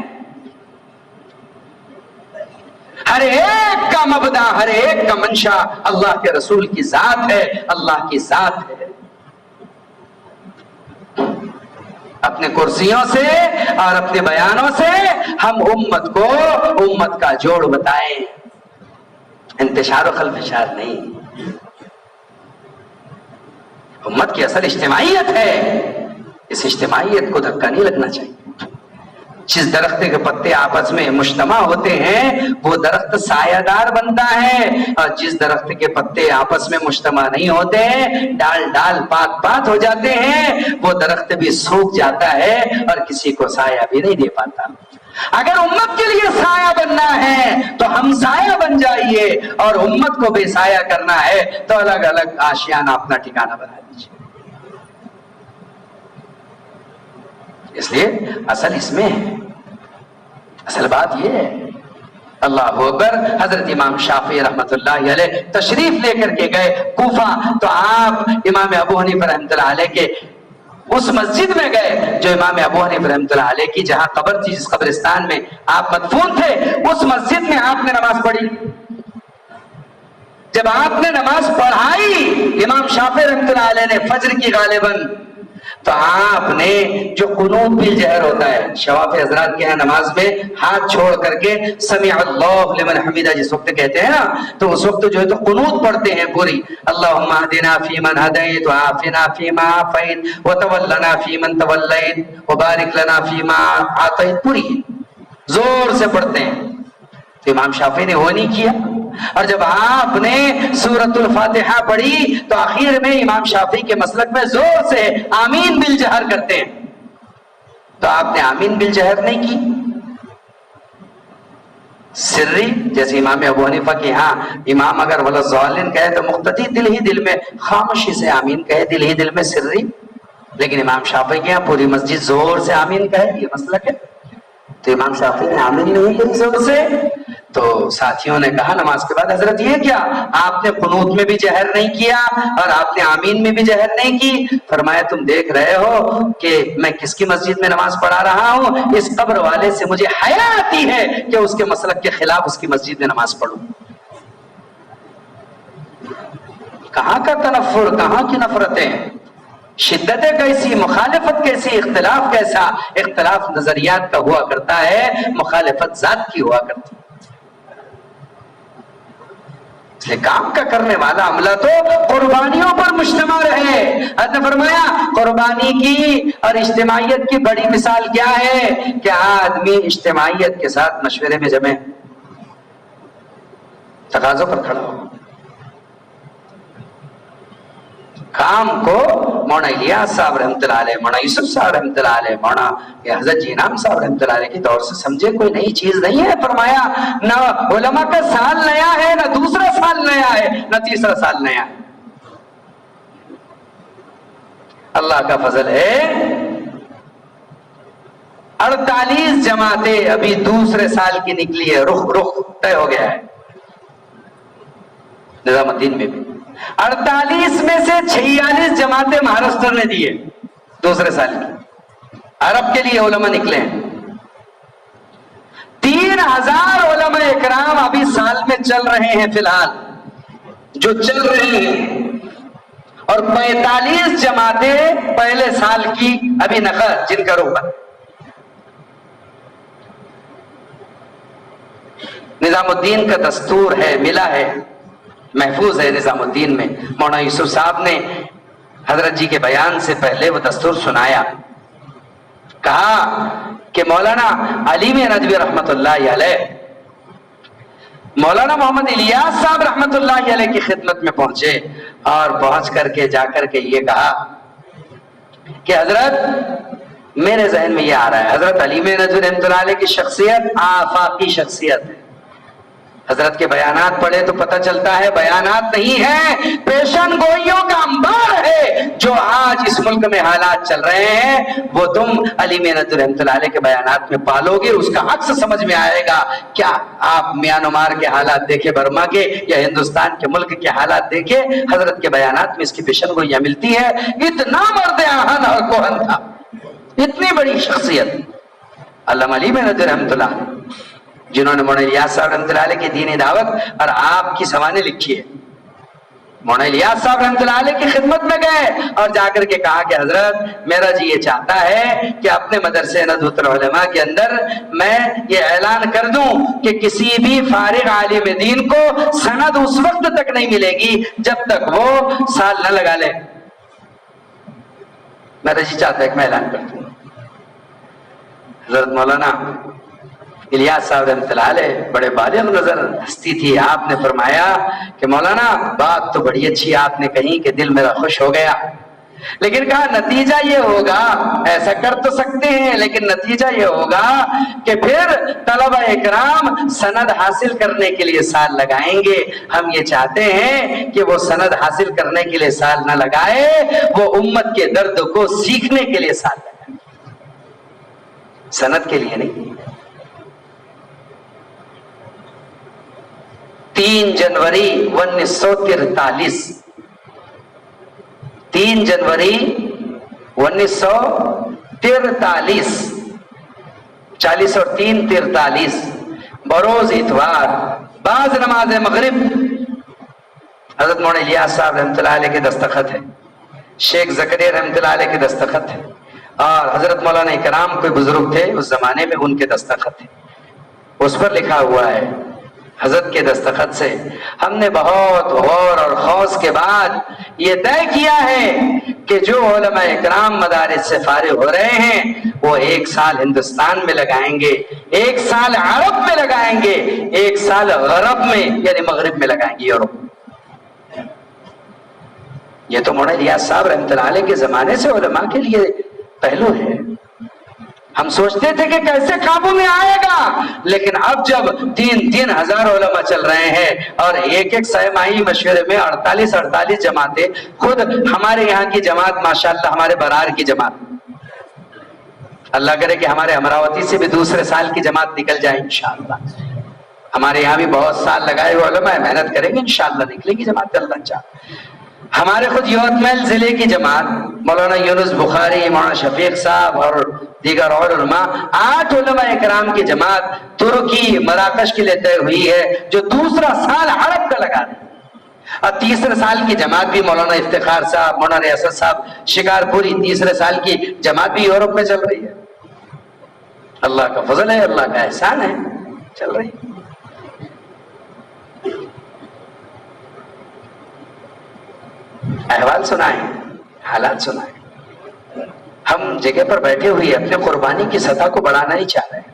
ہر ایک کا مبدا، ہر ایک کا منشا اللہ کے رسول کی ذات ہے، اللہ کی ذات ہے۔ اپنے کرسیوں سے اور اپنے بیانوں سے ہم امت کا جوڑ بتائیں، انتشار و خلفشار نہیں۔ امت کی اصل اجتماعیت ہے، اس اجتماعیت کو دھکا نہیں لگنا چاہیے۔ جس درخت کے پتے آپس میں مجتمع ہوتے ہیں وہ درخت سایہ دار بنتا ہے، اور جس درخت کے پتے آپس میں مجتمع نہیں ہوتے ہیں، ڈال پات ہو جاتے ہیں، وہ درخت بھی سوکھ جاتا ہے اور کسی کو سایہ بھی نہیں دے پاتا۔ اگر امت کے لیے سایہ بننا ہے تو ہم سایہ بن جائیے، اور امت کو بے سایہ کرنا ہے تو الگ الگ آشیانہ اپنا ٹھکانہ بنا دیجیے۔ اس لیے اصل اس میں ہے، اصل بات یہ ہے۔ اللہ اکبر۔ حضرت امام شافعی رحمت اللہ علیہ تشریف لے کر کے گئے کوفہ، تو آپ امام ابو حنیفہ رحمۃ اللہ علیہ کے اس مسجد میں گئے جو امام ابو حنیفہ رحمۃ اللہ علیہ کی جہاں قبر تھی، جس قبرستان میں آپ مدفون تھے، اس مسجد میں آپ نے نماز پڑھی۔ جب آپ نے نماز پڑھائی امام شافعی رحمۃ اللہ علیہ نے فجر کی غالباً، تو آپ نے جو قنوت بالجہر ہوتا ہے، شوافی حضرات کے ہیں نماز میں ہاتھ چھوڑ کر کے سمع اللہ لمن حمیدہ جس وقت کہتے ہیں نا، تو اس وقت جو ہے تو قنوت پڑھتے ہیں پوری، اللہم اہدنا فیمن ہدیت وعافنا فیما عافیت وتولنا فیمن تولیت وبارک لنا فیما اعطیت، پوری زور سے پڑھتے ہیں۔ تو امام شافعی نے وہ نہیں کیا، اور جب آپ نے سورۃ الفاتحہ پڑھی تو آخر میں امام شافعی کے مسلک میں زور سے آمین بالجہر کرتے ہیں، تو آپ نے آمین بالجہر نہیں کی، سری جیسے امام ابو حنیفہ کی ہاں امام اگر ولضالین کہے تو مقتدی دل ہی دل میں خاموشی سے آمین کہے، دل ہی دل میں سری، لیکن امام شافعی کے ہاں پوری مسجد زور سے آمین کہے، یہ مسلک ہے۔ تو امام شافعی نے آمین نہیں کہی زور سے، تو ساتھیوں نے کہا نماز کے بعد حضرت یہ کیا، آپ نے قنوت میں بھی جہر نہیں کیا اور آپ نے آمین میں بھی جہر نہیں کی؟ فرمایا تم دیکھ رہے ہو کہ میں کس کی مسجد میں نماز پڑھا رہا ہوں، اس قبر والے سے مجھے حیا آتی ہے کہ اس کے مسلک کے خلاف اس کی مسجد میں نماز پڑھوں۔ کہاں کا تنفر، کہاں کی نفرتیں، شدتیں کیسی، مخالفت کیسی، اختلاف کیسا۔ اختلاف نظریات کا ہوا کرتا ہے، مخالفت ذات کی ہوا کرتی ہے۔ اس لیے کام کا کرنے والا عملہ تو قربانیوں پر مجتمع رہے۔ حضرت نے فرمایا قربانی کی اور اجتماعیت کی بڑی مثال کیا ہے کہ آدمی اجتماعیت کے ساتھ مشورے میں جمے، تقاضوں پر کھڑا ہو۔ کام کو مولانا الیاس صاحب رحمۃ اللہ علیہ، مولانا یوسف صاحب رحمۃ اللہ علیہ، مولانا حضرت جی انعام صاحب رحمۃ اللہ علیہ کے دور سے سمجھے کوئی نئی چیز نہیں ہے۔ فرمایا نہ علماء کا سال نیا ہے، نہ دوسرا سال نیا ہے، نہ تیسرا سال نیا ہے۔ اللہ کا فضل ہے 48 جماعتیں ابھی دوسرے سال کی نکلی ہے، رخ طے ہو گیا ہے نظام الدین میں بھی۔ 48 میں سے 46 جماعتیں مہاراشٹر نے دیے دوسرے سال کی، عرب کے لیے علماء نکلے ہیں۔ 3000 علماء اکرام ابھی سال میں چل رہے ہیں، فی الحال جو چل رہے ہیں، اور 45 جماعتیں پہلے سال کی ابھی نقد جن کا رخ نظام الدین کا دستور ہے، ملا ہے، محفوظ ہے نظام الدین میں۔ مولانا یوسف صاحب نے حضرت جی کے بیان سے پہلے وہ دستور سنایا، کہا کہ مولانا علیم ندوی رحمت اللہ علیہ مولانا محمد الیاس صاحب رحمت اللہ علیہ کی خدمت میں پہنچے، اور پہنچ کر کے جا کر کے یہ کہا کہ حضرت میرے ذہن میں یہ آ رہا ہے، حضرت علیم ندوی رحمت اللہ علیہ کی شخصیت آفاقی شخصیت ہے۔ حضرت کے بیانات پڑھے تو پتہ چلتا ہے بیانات نہیں ہے، پیشن گوئیوں کا انبار ہے۔ جو آج اس ملک میں حالات چل رہے ہیں وہ تم علیم ندوی رحمۃ اللہ علیہ کے بیانات میں پالو گے، اس کا عکس سمجھ میں آئے گا۔ کیا آپ میانمار کے حالات دیکھے، برما کے یا ہندوستان کے ملک کے حالات دیکھے، حضرت کے بیانات میں اس کی پیشن گوئیاں ملتی ہے۔ اتنا مرد آہن اور کوہن تھا، اتنی بڑی شخصیت علامہ علیم ندوی رحمۃ اللہ، جنہوں نے مولانا الیاس صاحب رحمۃ اللہ علیہ کی دینی دعوت اور آپ کی سوانح لکھی ہے۔ مولانا الیاس صاحب رحمۃ اللہ علیہ کی خدمت میں گئے اور جا کر کے کہا کہ حضرت میرا جی یہ چاہتا ہے کہ اپنے مدرسے ندوۃ العلماء کے اندر میں یہ اعلان کر دوں کہ کسی بھی فارغ عالم دین کو سند اس وقت تک نہیں ملے گی جب تک وہ سال نہ لگا لے۔ میرا جی چاہتا ہے کہ میں اعلان کر دوں۔ حضرت مولانا الیاس صاحب رحمۃ اللہ علیہ بڑے بالغ نظر ہستی تھی، آپ نے فرمایا کہ مولانا بات تو بڑی اچھی آپ نے کہی کہ دل میرا خوش ہو گیا، لیکن کہا نتیجہ یہ ہوگا، ایسا کر تو سکتے ہیں لیکن نتیجہ یہ ہوگا کہ پھر طلبہ اکرام سند حاصل کرنے کے لیے سال لگائیں گے۔ ہم یہ چاہتے ہیں کہ وہ سند حاصل کرنے کے لیے سال نہ لگائے، وہ امت کے درد کو سیکھنے کے لیے سال لگائے، سند کے لیے نہیں۔ 3 جنوری 1943 3 جنوری 1943 40 اور 3 43 بروز اتوار بعد نماز مغرب حضرت مولانا الیاس صاحب رحمۃ اللہ علیہ کے دستخط ہے، شیخ زکریا رحمۃ اللہ علیہ کے دستخط ہے، اور حضرت مولانا اکرام کوئی بزرگ تھے اس زمانے میں، ان کے دستخط ہے، اس پر لکھا ہوا ہے حضرت کے دستخط سے۔ ہم نے بہت غور اور خوض کے بعد یہ طے کیا ہے کہ جو علماء اکرام مدارس سے فارغ ہو رہے ہیں وہ 1 سال ہندوستان میں لگائیں گے، 1 سال عرب میں لگائیں گے، 1 سال غرب میں یعنی مغرب میں لگائیں گے، یورپ۔ یہ تو مولانا الیاس صاحب رحمۃ اللہ علیہ کے زمانے سے علماء کے لیے پہلو ہے۔ ہم سوچتے تھے کہ کیسے قابو میں آئے گا، لیکن اب جب 3 ہزار علماء چل رہے ہیں اور ایک سہ ماہی مشورے میں 48 جماعتیں، خود ہمارے یہاں کی جماعت ماشاءاللہ، ہمارے برار کی جماعت، اللہ کرے کہ ہمارے امراوتی سے بھی دوسرے سال کی جماعت نکل جائے انشاءاللہ، ہمارے یہاں بھی بہت سال لگائے ہوئے علماء محنت کریں گے، انشاءاللہ نکلے گی جماعت اللہ چاہ۔ ہمارے خود یوتمیل ضلع کی جماعت مولانا یونس بخاری، مولانا شفیق صاحب اور دیگر اور علماء، 8 علماء اکرام کی جماعت ترکی مراکش کے لیے طے ہوئی ہے، جو دوسرا سال عرب کا لگا رہے ہیں۔ اور تیسرے سال کی جماعت بھی مولانا افتخار صاحب، مولانا ریاست صاحب شکارپوری، تیسرے سال کی جماعت بھی یورپ میں چل رہی ہے۔ اللہ کا فضل ہے، اللہ کا احسان ہے، چل رہی ہے۔ احوال سنائیں، حالات سنائیں۔ ہم جگہ پر بیٹھے ہوئے اپنے قربانی کی سطح کو بڑھانا ہی چاہ رہے ہیں۔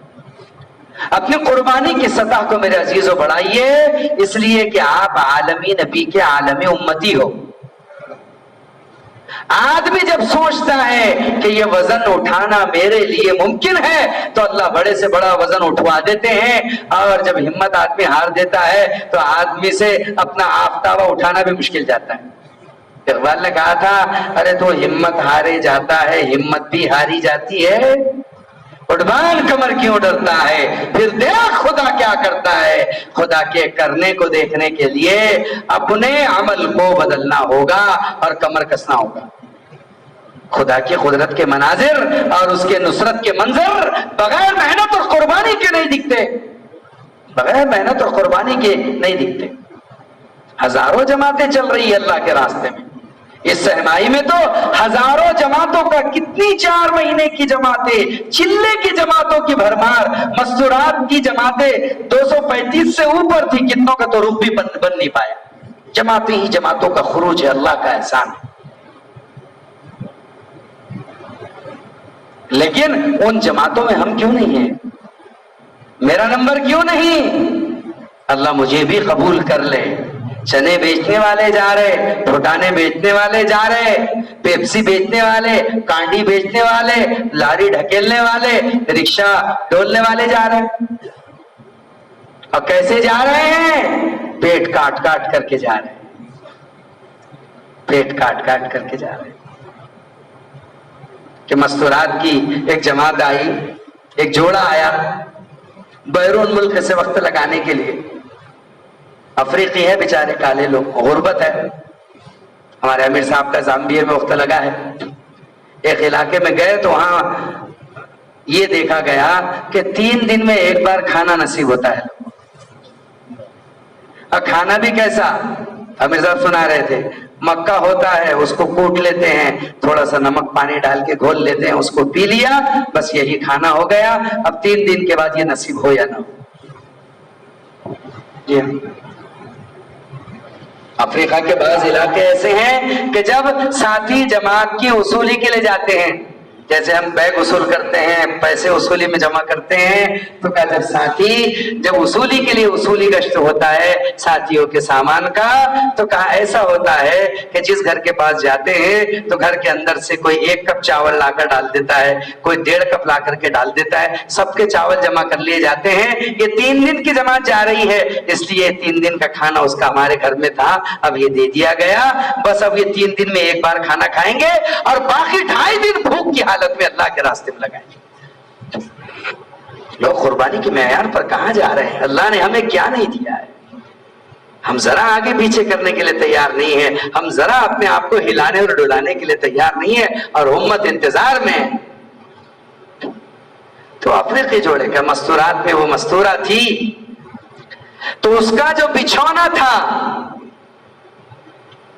اپنی قربانی کی سطح کو میرے عزیزوں بڑھائیے، اس لیے کہ آپ عالمی نبی کے عالمی امتی ہو۔ آدمی جب سوچتا ہے کہ یہ وزن اٹھانا میرے لیے ممکن ہے تو اللہ بڑے سے بڑا وزن اٹھوا دیتے ہیں، اور جب ہمت آدمی ہار دیتا ہے تو آدمی سے اپنا آفتابہ اٹھانا بھی مشکل جاتا ہے۔ اقبال نے کہا تھا، ارے تو ہمت ہارے جاتا ہے، ہمت بھی ہاری جاتی ہے، اٹھان کمر کیوں ڈرتا ہے، پھر دیکھ خدا کیا کرتا ہے۔ خدا کے کرنے کو دیکھنے کے لیے اپنے عمل کو بدلنا ہوگا اور کمر کسنا ہوگا۔ خدا کی قدرت کے مناظر اور اس کے نصرت کے منظر بغیر محنت اور قربانی کے نہیں دکھتے، بغیر محنت اور قربانی کے نہیں دکھتے۔ ہزاروں جماعتیں چل رہی ہے اللہ کے راستے میں، اس سہمائی میں تو ہزاروں جماعتوں کا، کتنی 4 مہینے کی جماعتیں، چلے کی جماعتوں کی بھرمار، مستورات کی جماعتیں 235 سے اوپر تھی، کتنوں کا تو رخ بھی بن نہیں پایا۔ جماعتیں ہی جماعتوں کا خروج ہے، اللہ کا احسان ہے۔ لیکن ان جماعتوں میں ہم کیوں نہیں ہیں؟ میرا نمبر کیوں نہیں؟ اللہ مجھے بھی قبول کر لے۔ چنے بیچنے والے جا رہے، بھٹانے بیچنے والے جا رہے، پیپسی بیچنے والے، کانڈی بیچنے والے، لاری ڈھکیلنے والے، رکشہ ڈولنے والے جا رہے، اور کیسے جا رہے ہیں؟ پیٹ کاٹ کاٹ کر کے جا رہے ہیں، پیٹ کاٹ کاٹ کر کے جا رہے ہیں۔ کہ مستورات کی ایک جماعت آئی، ایک جوڑا آیا بیرون ملک سے وقت لگانے کے لیے، افریقی ہے بیچارے، کالے لوگ، غربت ہے۔ ہمارے امیر صاحب کا زامبیا میں وقت لگا ہے، ایک علاقے میں گئے تو وہاں یہ دیکھا گیا کہ 3 دن میں ایک بار کھانا نصیب ہوتا ہے، اور کھانا بھی کیسا؟ امیر صاحب سنا رہے تھے، مکہ ہوتا ہے، اس کو کوٹ لیتے ہیں، تھوڑا سا نمک پانی ڈال کے گھول لیتے ہیں، اس کو پی لیا، بس یہی کھانا ہو گیا۔ اب 3 دن کے بعد یہ نصیب ہو یا نہ ہو۔ جی افریقہ کے بعض علاقے ایسے ہیں کہ جب ساتھی جماعت کی وصولی کے لیے جاتے ہیں، جیسے ہم بیگ وصول کرتے ہیں، پیسے وصولی میں جمع کرتے ہیں، تو کہا جب ساتھی جب وصولی کے لیے وصولی گشت ہوتا ہے ساتھیوں کے سامان کا، تو کہا ایسا ہوتا ہے کہ جس گھر کے پاس جاتے ہیں تو گھر کے اندر سے کوئی 1 کپ چاول لا کر ڈال دیتا ہے، کوئی 1.5 کپ لا کر کے ڈال دیتا ہے، سب کے چاول جمع کر لیے جاتے ہیں۔ یہ 3 دن کی جماعت جا رہی ہے، اس لیے 3 دن کا کھانا اس کا ہمارے گھر میں تھا، اب یہ دے دیا گیا، بس اب یہ 3 دن میں ایک بار کھانا کھائیں گے، اور باقی 2.5 دن بھوک کی حالت میں اللہ کے راستے میں لگائیں گے۔ لوگ قربانی کے معیار پر کہاں جا رہے ہیں؟ اللہ نے ہمیں کیا نہیں دیا ہے؟ ہم ذرا آگے پیچھے کرنے کے لیے تیار نہیں ہیں، ہم ذرا اپنے آپ کو ہلانے اور ڈولانے کے لیے تیار نہیں ہے، اور امت انتظار میں ہے۔ تو افریقی جوڑے کا مستورات میں وہ مستورہ تھی، تو اس کا جو بچھونا تھا،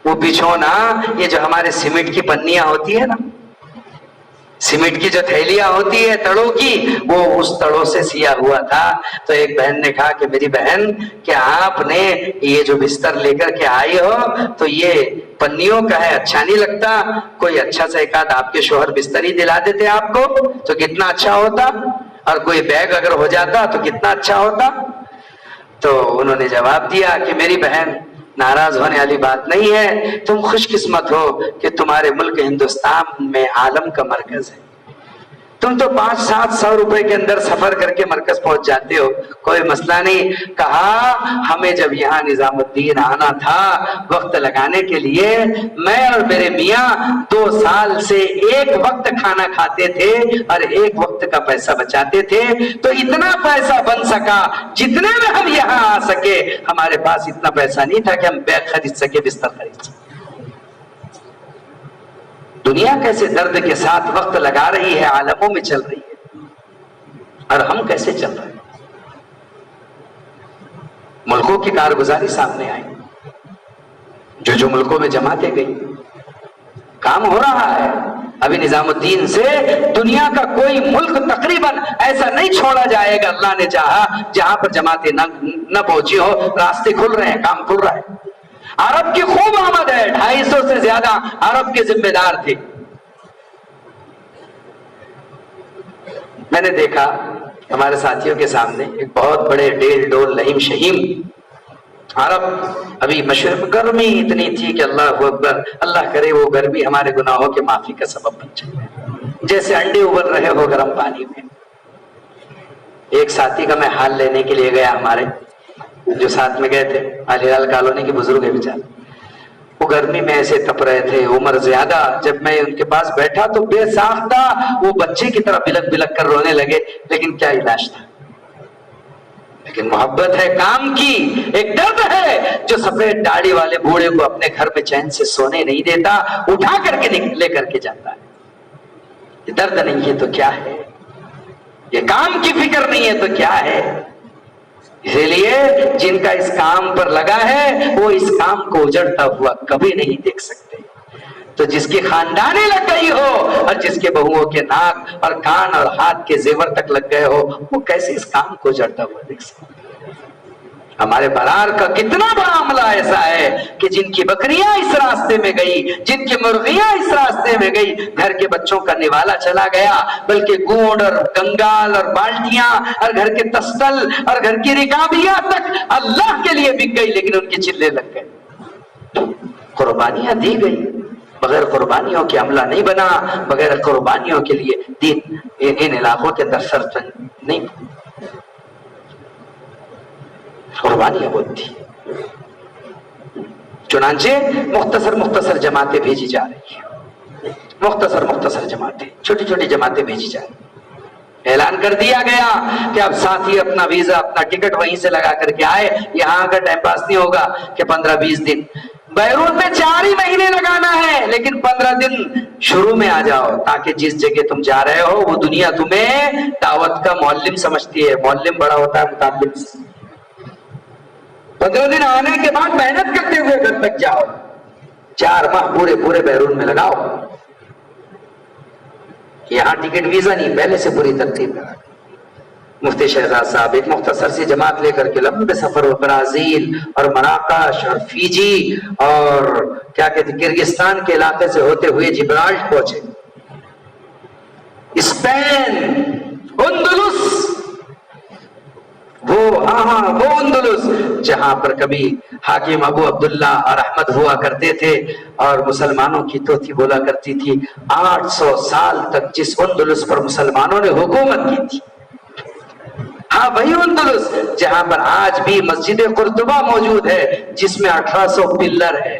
وہ بچھونا، یہ جو ہمارے سیمنٹ کی پنیاں ہوتی ہے نا، سیمنٹ کی جو تھیلیاں ہوتی ہے تڑوں کی، وہ اس تڑوں سے سیا ہوا تھا۔ تو ایک بہن نے کہا کہ میری بہن، کہ آپ نے یہ جو بستر لے کر کے آئی ہو تو یہ پنیوں کا ہے، اچھا نہیں لگتا، کوئی اچھا سا ایک آدھ آپ کے شوہر بستر ہی دلا دیتے آپ کو تو کتنا اچھا ہوتا، اور کوئی بیگ اگر ہو جاتا تو کتنا اچھا ہوتا۔ تو انہوں نے جواب دیا کہ میری بہن، ناراض ہونے والی بات نہیں ہے، تم خوش قسمت ہو کہ تمہارے ملک ہندوستان میں عالم کا مرکز ہے، تم تو 500-700 روپے کے اندر سفر کر کے مرکز پہنچ جاتے ہو، کوئی مسئلہ نہیں۔ کہا ہمیں جب یہاں نظام الدین آنا تھا وقت لگانے کے لیے، میں اور میرے میاں 2 سال سے ایک وقت کھانا کھاتے تھے اور ایک وقت کا پیسہ بچاتے تھے، تو اتنا پیسہ بن سکا جتنے میں ہم یہاں آ سکے۔ ہمارے پاس اتنا پیسہ نہیں تھا کہ ہم بیگ خرید سکے، بستر خرید سکے۔ دنیا کیسے درد کے ساتھ وقت لگا رہی ہے، عالموں میں چل رہی ہے، اور ہم کیسے چل رہے ہیں۔ ملکوں کی کارگزاری سامنے آئی، جو ملکوں میں جماعتیں گئی، کام ہو رہا ہے۔ ابھی نظام الدین سے دنیا کا کوئی ملک تقریباً ایسا نہیں چھوڑا جائے گا، اللہ نے چاہا، جہاں پر جماعتیں نہ پہنچی ہو۔ راستے کھل رہے ہیں، کام کھل رہا ہے۔ عرب کی خوب آمد ہے، 250 سے زیادہ عرب کے ذمہ دار تھے۔ میں نے دیکھا ہمارے ساتھیوں کے سامنے ایک بہت بڑے ڈیل ڈول لہیم شہیم عرب، ابھی مشرق گرمی اتنی تھی کہ اللہ اکبر، اللہ کرے وہ گرمی ہمارے گناہوں کے معافی کا سبب بن جائے، جیسے انڈے ابل رہے ہو گرم پانی میں۔ ایک ساتھی کا میں حال لینے کے لیے گیا، ہمارے جو ساتھ میں گئے تھے، علیال کالونی کے بزرگ ہیں بیچارے، وہ گرمی میں ایسے تپ رہے تھے، عمر زیادہ۔ جب میں ان کے پاس بیٹھا تو بے ساختہ وہ بچے کی طرح بلک بلک کر رونے لگے، لیکن کیا علاج تھا۔ لیکن محبت ہے کام کی، ایک درد ہے جو سفید داڑھی والے بوڑھے کو اپنے گھر میں چین سے سونے نہیں دیتا، اٹھا کر کے لے کر کے جاتا ہے۔ یہ درد نہیں ہے تو کیا ہے، یہ کام کی فکر نہیں ہے تو کیا ہے۔ اسی لیے جن کا اس کام پر لگا ہے وہ اس کام کو اجڑتا ہوا کبھی نہیں دیکھ سکتے۔ تو جس کی خاندانی لگ گئی ہو اور جس کے بہوؤں کے ناک اور کان اور ہاتھ کے زیور تک لگ گئے ہو، وہ کیسے اس کام کو اجڑتا ہوا دیکھ سکتے۔ ہمارے برار کا کتنا بڑا عملہ ایسا ہے کہ جن کی بکریاں اس راستے میں گئی، جن کی مرغیاں اس راستے میں گئی، گھر کے بچوں کا نوالا چلا گیا، بلکہ گونڈ اور گنگال اور بالٹیاں اور گھر کے تستل اور گھر کی رکابیاں تک اللہ کے لیے بک گئی، لیکن ان کے چلے لگ گئے۔ قربانیاں دی گئی، بغیر قربانیوں کے عملہ نہیں بنا، بغیر قربانیوں کے لیے دین ان علاقوں کے اندر سر نہیں، قربانیاں بہت تھی۔ چنانچہ مختصر جماعتیں بھیجی جا رہی ہیں، مختصر جماعتیں، چھوٹی چھوٹی جماعتیں بھیجی جا رہی ہیں۔ اعلان کر دیا گیا کہ اب ساتھی اپنا ویزا اپنا ٹکٹ وہیں سے لگا کر کے آئے، یہاں کا ٹائم پاس نہیں ہوگا کہ 15-20 دن، بیرون میں 4 ہی مہینے لگانا ہے، لیکن 15 دن شروع میں آ جاؤ، تاکہ جس جگہ تم جا رہے ہو وہ دنیا تمہیں دعوت کا معلم سمجھتی ہے۔ معلم بڑا ہوتا ہے متعلم سے۔ 15 دن آنے کے بعد محنت کرتے ہوئے گھر تک جاؤ، 4 ماہ پورے بیرون میں لگاؤ۔ یہاں ٹکٹ ویزا نہیں، پہلے سے پوری ترتیب لگا۔ مفتی شہزاد صاحب ایک مختصر سی جماعت لے کر کے لمبے سفر و برازیل اور مراکش اور فیجی اور کیا کہتے کرگستان کے علاقے سے ہوتے ہوئے جبرالٹر پہنچے، اسپین، اندلس، وہ اندلس جہاں پر کبھی حاکم ابو عبداللہ اور احمد ہوا کرتے تھے اور مسلمانوں کی توتی بولا کرتی تھی۔ 800 سال تک جس اندلس پر مسلمانوں نے حکومت کی تھی، ہاں وہی اندلس جہاں پر آج بھی مسجد قرطبہ موجود ہے، جس میں 1800 پلر ہے،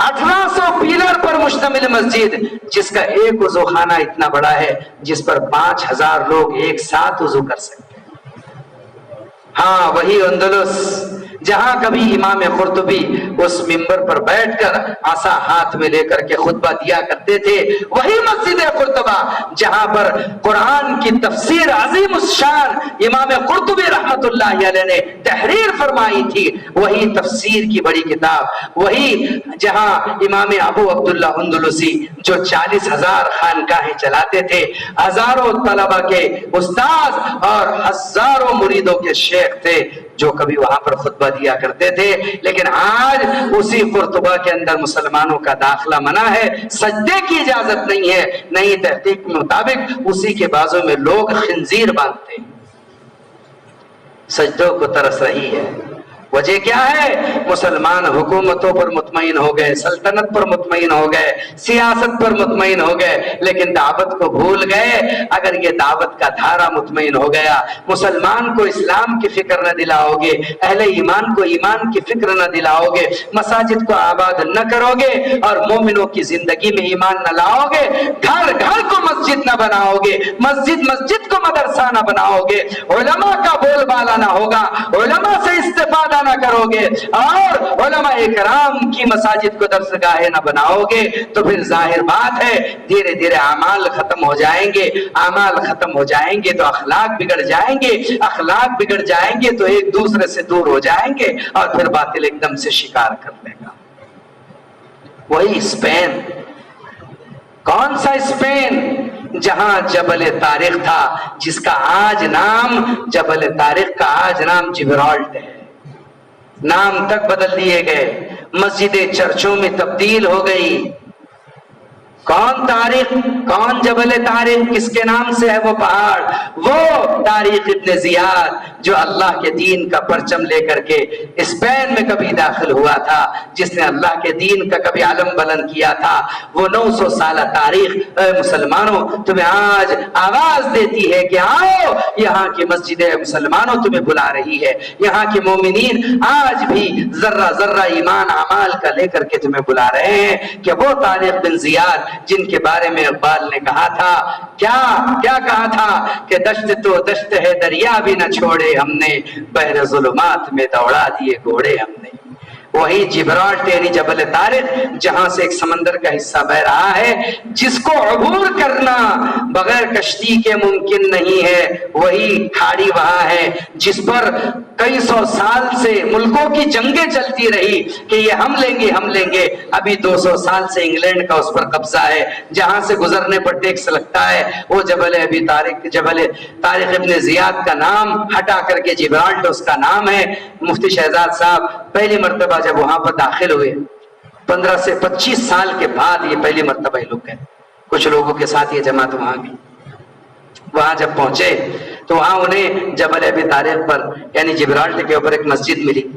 1800 پلر پر مشتمل مسجد، جس کا ایک وضو خانہ اتنا بڑا ہے جس پر 5000 لوگ ایک ساتھ وضو کر سکتے ہیں۔ ہاں وہی اندلس جہاں کبھی امام قرطبی اس منبر پر بیٹھ کر عصا ہاتھ میں لے کر کے خطبہ دیا کرتے تھے، وہی مسجد قرطبہ جہاں پر قرآن کی تفسیر عظیم الشان امام قرطبی رحمت اللہ علیہ نے تحریر فرمائی تھی، وہی تفسیر کی بڑی کتاب، وہی جہاں امام ابو عبداللہ اندلسی جو 40,000 خانقاہیں چلاتے تھے، ہزاروں طلبہ کے استاذ اور ہزاروں مریدوں کے شیخ تھے جو کبھی وہاں پر خطبہ دیا کرتے تھے، لیکن آج اسی قرطبہ کے اندر مسلمانوں کا داخلہ منع ہے، سجدے کی اجازت نہیں ہے، نئی تحقیق کے مطابق اسی کے بازوں میں لوگ خنزیر باندھتے ہیں، سجدوں کو ترس رہی ہے، وجہ کیا ہے؟ مسلمان حکومتوں پر مطمئن ہو گئے، سلطنت پر مطمئن ہو گئے، سیاست پر مطمئن ہو گئے، لیکن دعوت کو بھول گئے۔ اگر یہ دعوت کا دھارا مطمئن ہو گیا، مسلمان کو اسلام کی فکر نہ دلاؤ گے، اہل ایمان کو ایمان کی فکر نہ دلاؤ گے، مساجد کو آباد نہ کرو گے اور مومنوں کی زندگی میں ایمان نہ لاؤ گے، گھر گھر کو مسجد نہ بناؤ گے، مسجد مسجد کو مدرسہ نہ بناؤ گے، علماء کا بول بالا نہ ہوگا، علماء سے استفادہ نہ کرو گے اور علماء اکرام کی مساجد کو درسگاہیں نہ بناؤ گے، تو پھر ظاہر بات ہے دھیرے دھیرے اعمال ختم ہو جائیں گے، اعمال ختم ہو جائیں گے تو اخلاق بگڑ جائیں گے، اخلاق بگڑ جائیں گے تو ایک دوسرے سے دور ہو جائیں گے اور پھر باطل ایک دم سے شکار کر لے گا۔ وہی اسپین، کون سا اسپین؟ جہاں جبل طارق تھا، جس کا آج نام، جبل طارق کا آج نام جبرالٹ ہے، نام تک بدل دیے گئے، مسجدیں چرچوں میں تبدیل ہو گئی۔ کون طارق؟ کون جبل طارق؟ کس کے نام سے ہے وہ پہاڑ؟ وہ طارق ابن زیاد جو اللہ کے دین کا پرچم لے کر کے اسپین میں کبھی داخل ہوا تھا، جس نے اللہ کے دین کا کبھی علم بلند کیا تھا۔ وہ 900 سالہ تاریخ اے مسلمانوں تمہیں آج آواز دیتی ہے کہ آؤ، یہاں کی مسجدیں مسلمانوں تمہیں بلا رہی ہے، یہاں کے مومنین آج بھی ذرہ ذرہ ایمان اعمال کا لے کر کے تمہیں بلا رہے ہیں کہ وہ طارق بن زیاد جن کے بارے میں اقبال نے کہا تھا، کیا کہا تھا کہ دشت تو دشت ہے دریا بھی نہ چھوڑے ہم نے، بحر ظلمات میں دوڑا دیے گھوڑے ہم نے۔ وہی جبرالٹ یعنی جبل طارق جہاں سے ایک سمندر کا حصہ بہ رہا ہے، جس کو عبور کرنا بغیر کشتی کے ممکن نہیں ہے، وہی کھاڑی وہاں ہے جس پر کئی سو سال سے ملکوں کی جنگیں چلتی رہی کہ یہ ہم لیں گے۔ ابھی 200 سال سے انگلینڈ کا اس پر قبضہ ہے، جہاں سے گزرنے پر ٹیکس لگتا ہے۔ وہ جبل ابی طارق، جبل طارق ابن زیاد کا نام ہٹا کر کے جبرالٹ اس کا نام ہے۔ مفتی شہزاد صاحب پہلی مرتبہ جب وہاں پر داخل ہوئے، 15 سے 25 سال کے بعد یہ پہلی مرتبہ یہ لوگ گئے، کچھ لوگوں کے ساتھ یہ جماعت وہاں گئی۔ وہاں جب پہنچے تو وہاں انہیں جبل ابی طارق پر یعنی جبرالٹ کے اوپر ایک مسجد ملی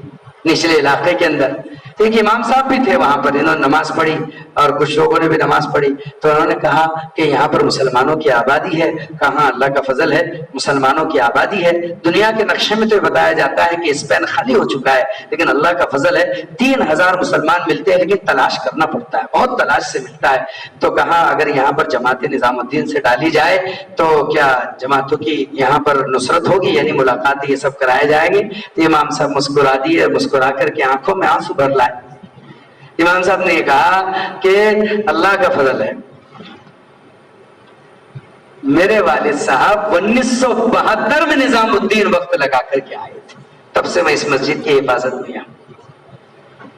نچلے علاقے کے اندر۔ ایک امام صاحب بھی تھے وہاں پر، انہوں نے نماز پڑھی اور کچھ لوگوں نے بھی نماز پڑھی، تو انہوں نے کہا کہ یہاں پر مسلمانوں کی آبادی ہے۔ کہاں اللہ کا فضل ہے، مسلمانوں کی آبادی ہے۔ دنیا کے نقشے میں تو بتایا جاتا ہے کہ اسپین خالی ہو چکا ہے، لیکن اللہ کا فضل ہے 3000 مسلمان ملتے ہیں، لیکن تلاش کرنا پڑتا ہے، بہت تلاش سے ملتا ہے۔ تو کہا اگر یہاں پر جماعت نظام الدین سے ڈالی جائے تو کیا جماعتوں کی یہاں پر نصرت ہوگی، یعنی ملاقات یہ سب کرائے جائیں گے؟ تو امام صاحب مسکرا دیے، مسکرا کر کے آنکھوں میں آنسو بھر لائے۔ امام صاحب نے کہا کہ اللہ کا فضل ہے، میرے والد صاحب 1972 میں نظام الدین وقت لگا کر کے آئے تھے، تب سے میں اس مسجد کی حفاظت میں ہوں۔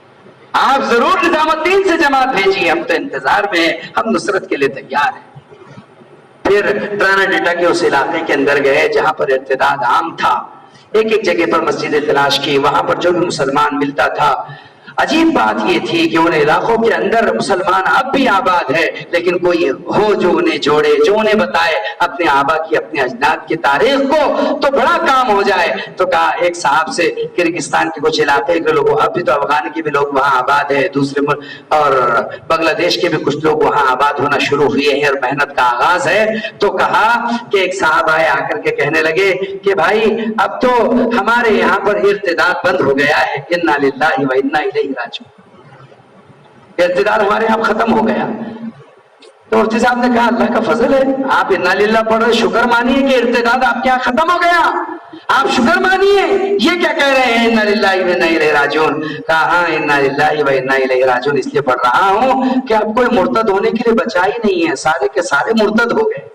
آپ ضرور نظام الدین سے جماعت بھیجیے، ہم تو انتظار میں ہیں، ہم نصرت کے لیے تیار ہیں۔ پھر ترانا ڈیٹا کے اس علاقے کے اندر گئے جہاں پر ارتداد عام تھا، ایک جگہ پر مسجد تلاش کی، وہاں پر جو بھی مسلمان ملتا تھا۔ عجیب بات یہ تھی کہ ان علاقوں کے اندر مسلمان اب بھی آباد ہے، لیکن کوئی ہو جو انہیں جوڑے، جو انہیں بتائے اپنے آبا کی، اپنے اجداد کی تاریخ کو، تو بڑا کام ہو جائے۔ تو کہا ایک صاحب سے کرگستان کے کچھ علاقے کے لوگ، اب بھی تو افغان کے بھی لوگ وہاں آباد ہے، دوسرے ملک اور بنگلہ دیش کے بھی کچھ لوگ وہاں آباد ہونا شروع ہوئے ہیں اور محنت کا آغاز ہے۔ تو کہا کہ ایک صاحب آئے، آ کر کے کہنے لگے کہ بھائی اب تو ہمارے یہاں پر ارتداد بند ہو گیا ہے، انا للہ و انا الیہ راجعون، ارتداد ہمارے یہاں ختم ہو گیا۔ تو مفتی صاحب نے کہا اللہ کا فضل ہے، آپ انا للہ پڑھ رہے، شکر مانیے کہ ارتداد آپ کے یہاں ختم ہو گیا، آپ شکر مانیے۔ یہ کیا کہہ رہے ہیں انا للہ و انا الیہ راجعون؟ کہا ہاں انا للہ و انا الیہ راجعون اس لیے پڑھ رہا ہوں کہ اب کوئی مرتد ہونے کے لیے بچا ہی نہیں ہے، سارے کے سارے مرتد ہو گئے،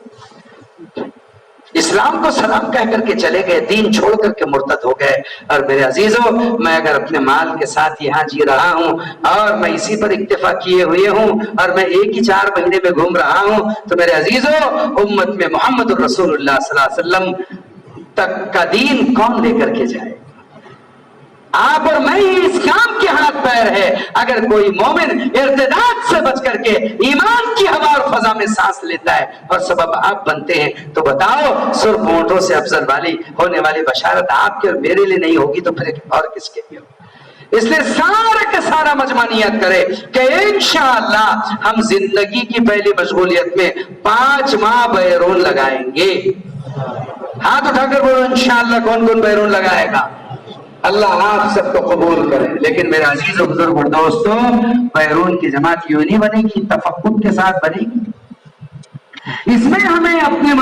اسلام کو سلام کہہ کر کے چلے گئے، دین چھوڑ کر کے مرتد ہو گئے۔ اور میرے عزیزوں، میں اگر اپنے مال کے ساتھ یہاں جی رہا ہوں اور میں اسی پر اکتفا کیے ہوئے ہوں اور میں ایک ہی 4 مہینے میں گھوم رہا ہوں، تو میرے عزیزوں امت میں محمد الرسول اللہ صلی اللہ علیہ وسلم تک کا دین کون لے کر کے جائے؟ آپ اور میں ہی اس کام کے ہاتھ پیر ہے. اگر کوئی مومن ارتداد سے بچ کر کے ایمان کی ہوا اور فضا میں سانس لیتا ہے اور سبب آپ بنتے ہیں, تو بتاؤ سرخ ہونٹوں سے افضل والی ہونے والی بشارت آپ کے اور میرے لیے نہیں ہوگی تو پھر اور کس کے لیے ہوگی؟ اس لیے سارا کا سارا مجمع نیت کرے کہ انشاءاللہ ہم زندگی کی پہلی مشغولیت میں 5 ماہ بیرون لگائیں گے. ہاتھ اٹھا کر بولو انشاءاللہ کون کون بیرون لگائے گا؟ اللہ آپ سب کو قبول کرے. لیکن میرے عزیز و بزرگ اور دوستوں, بیرون کی جماعت یوں نہیں بنے گی, تفقد کے ساتھ بنے گی. اس میں ہمیں اپنے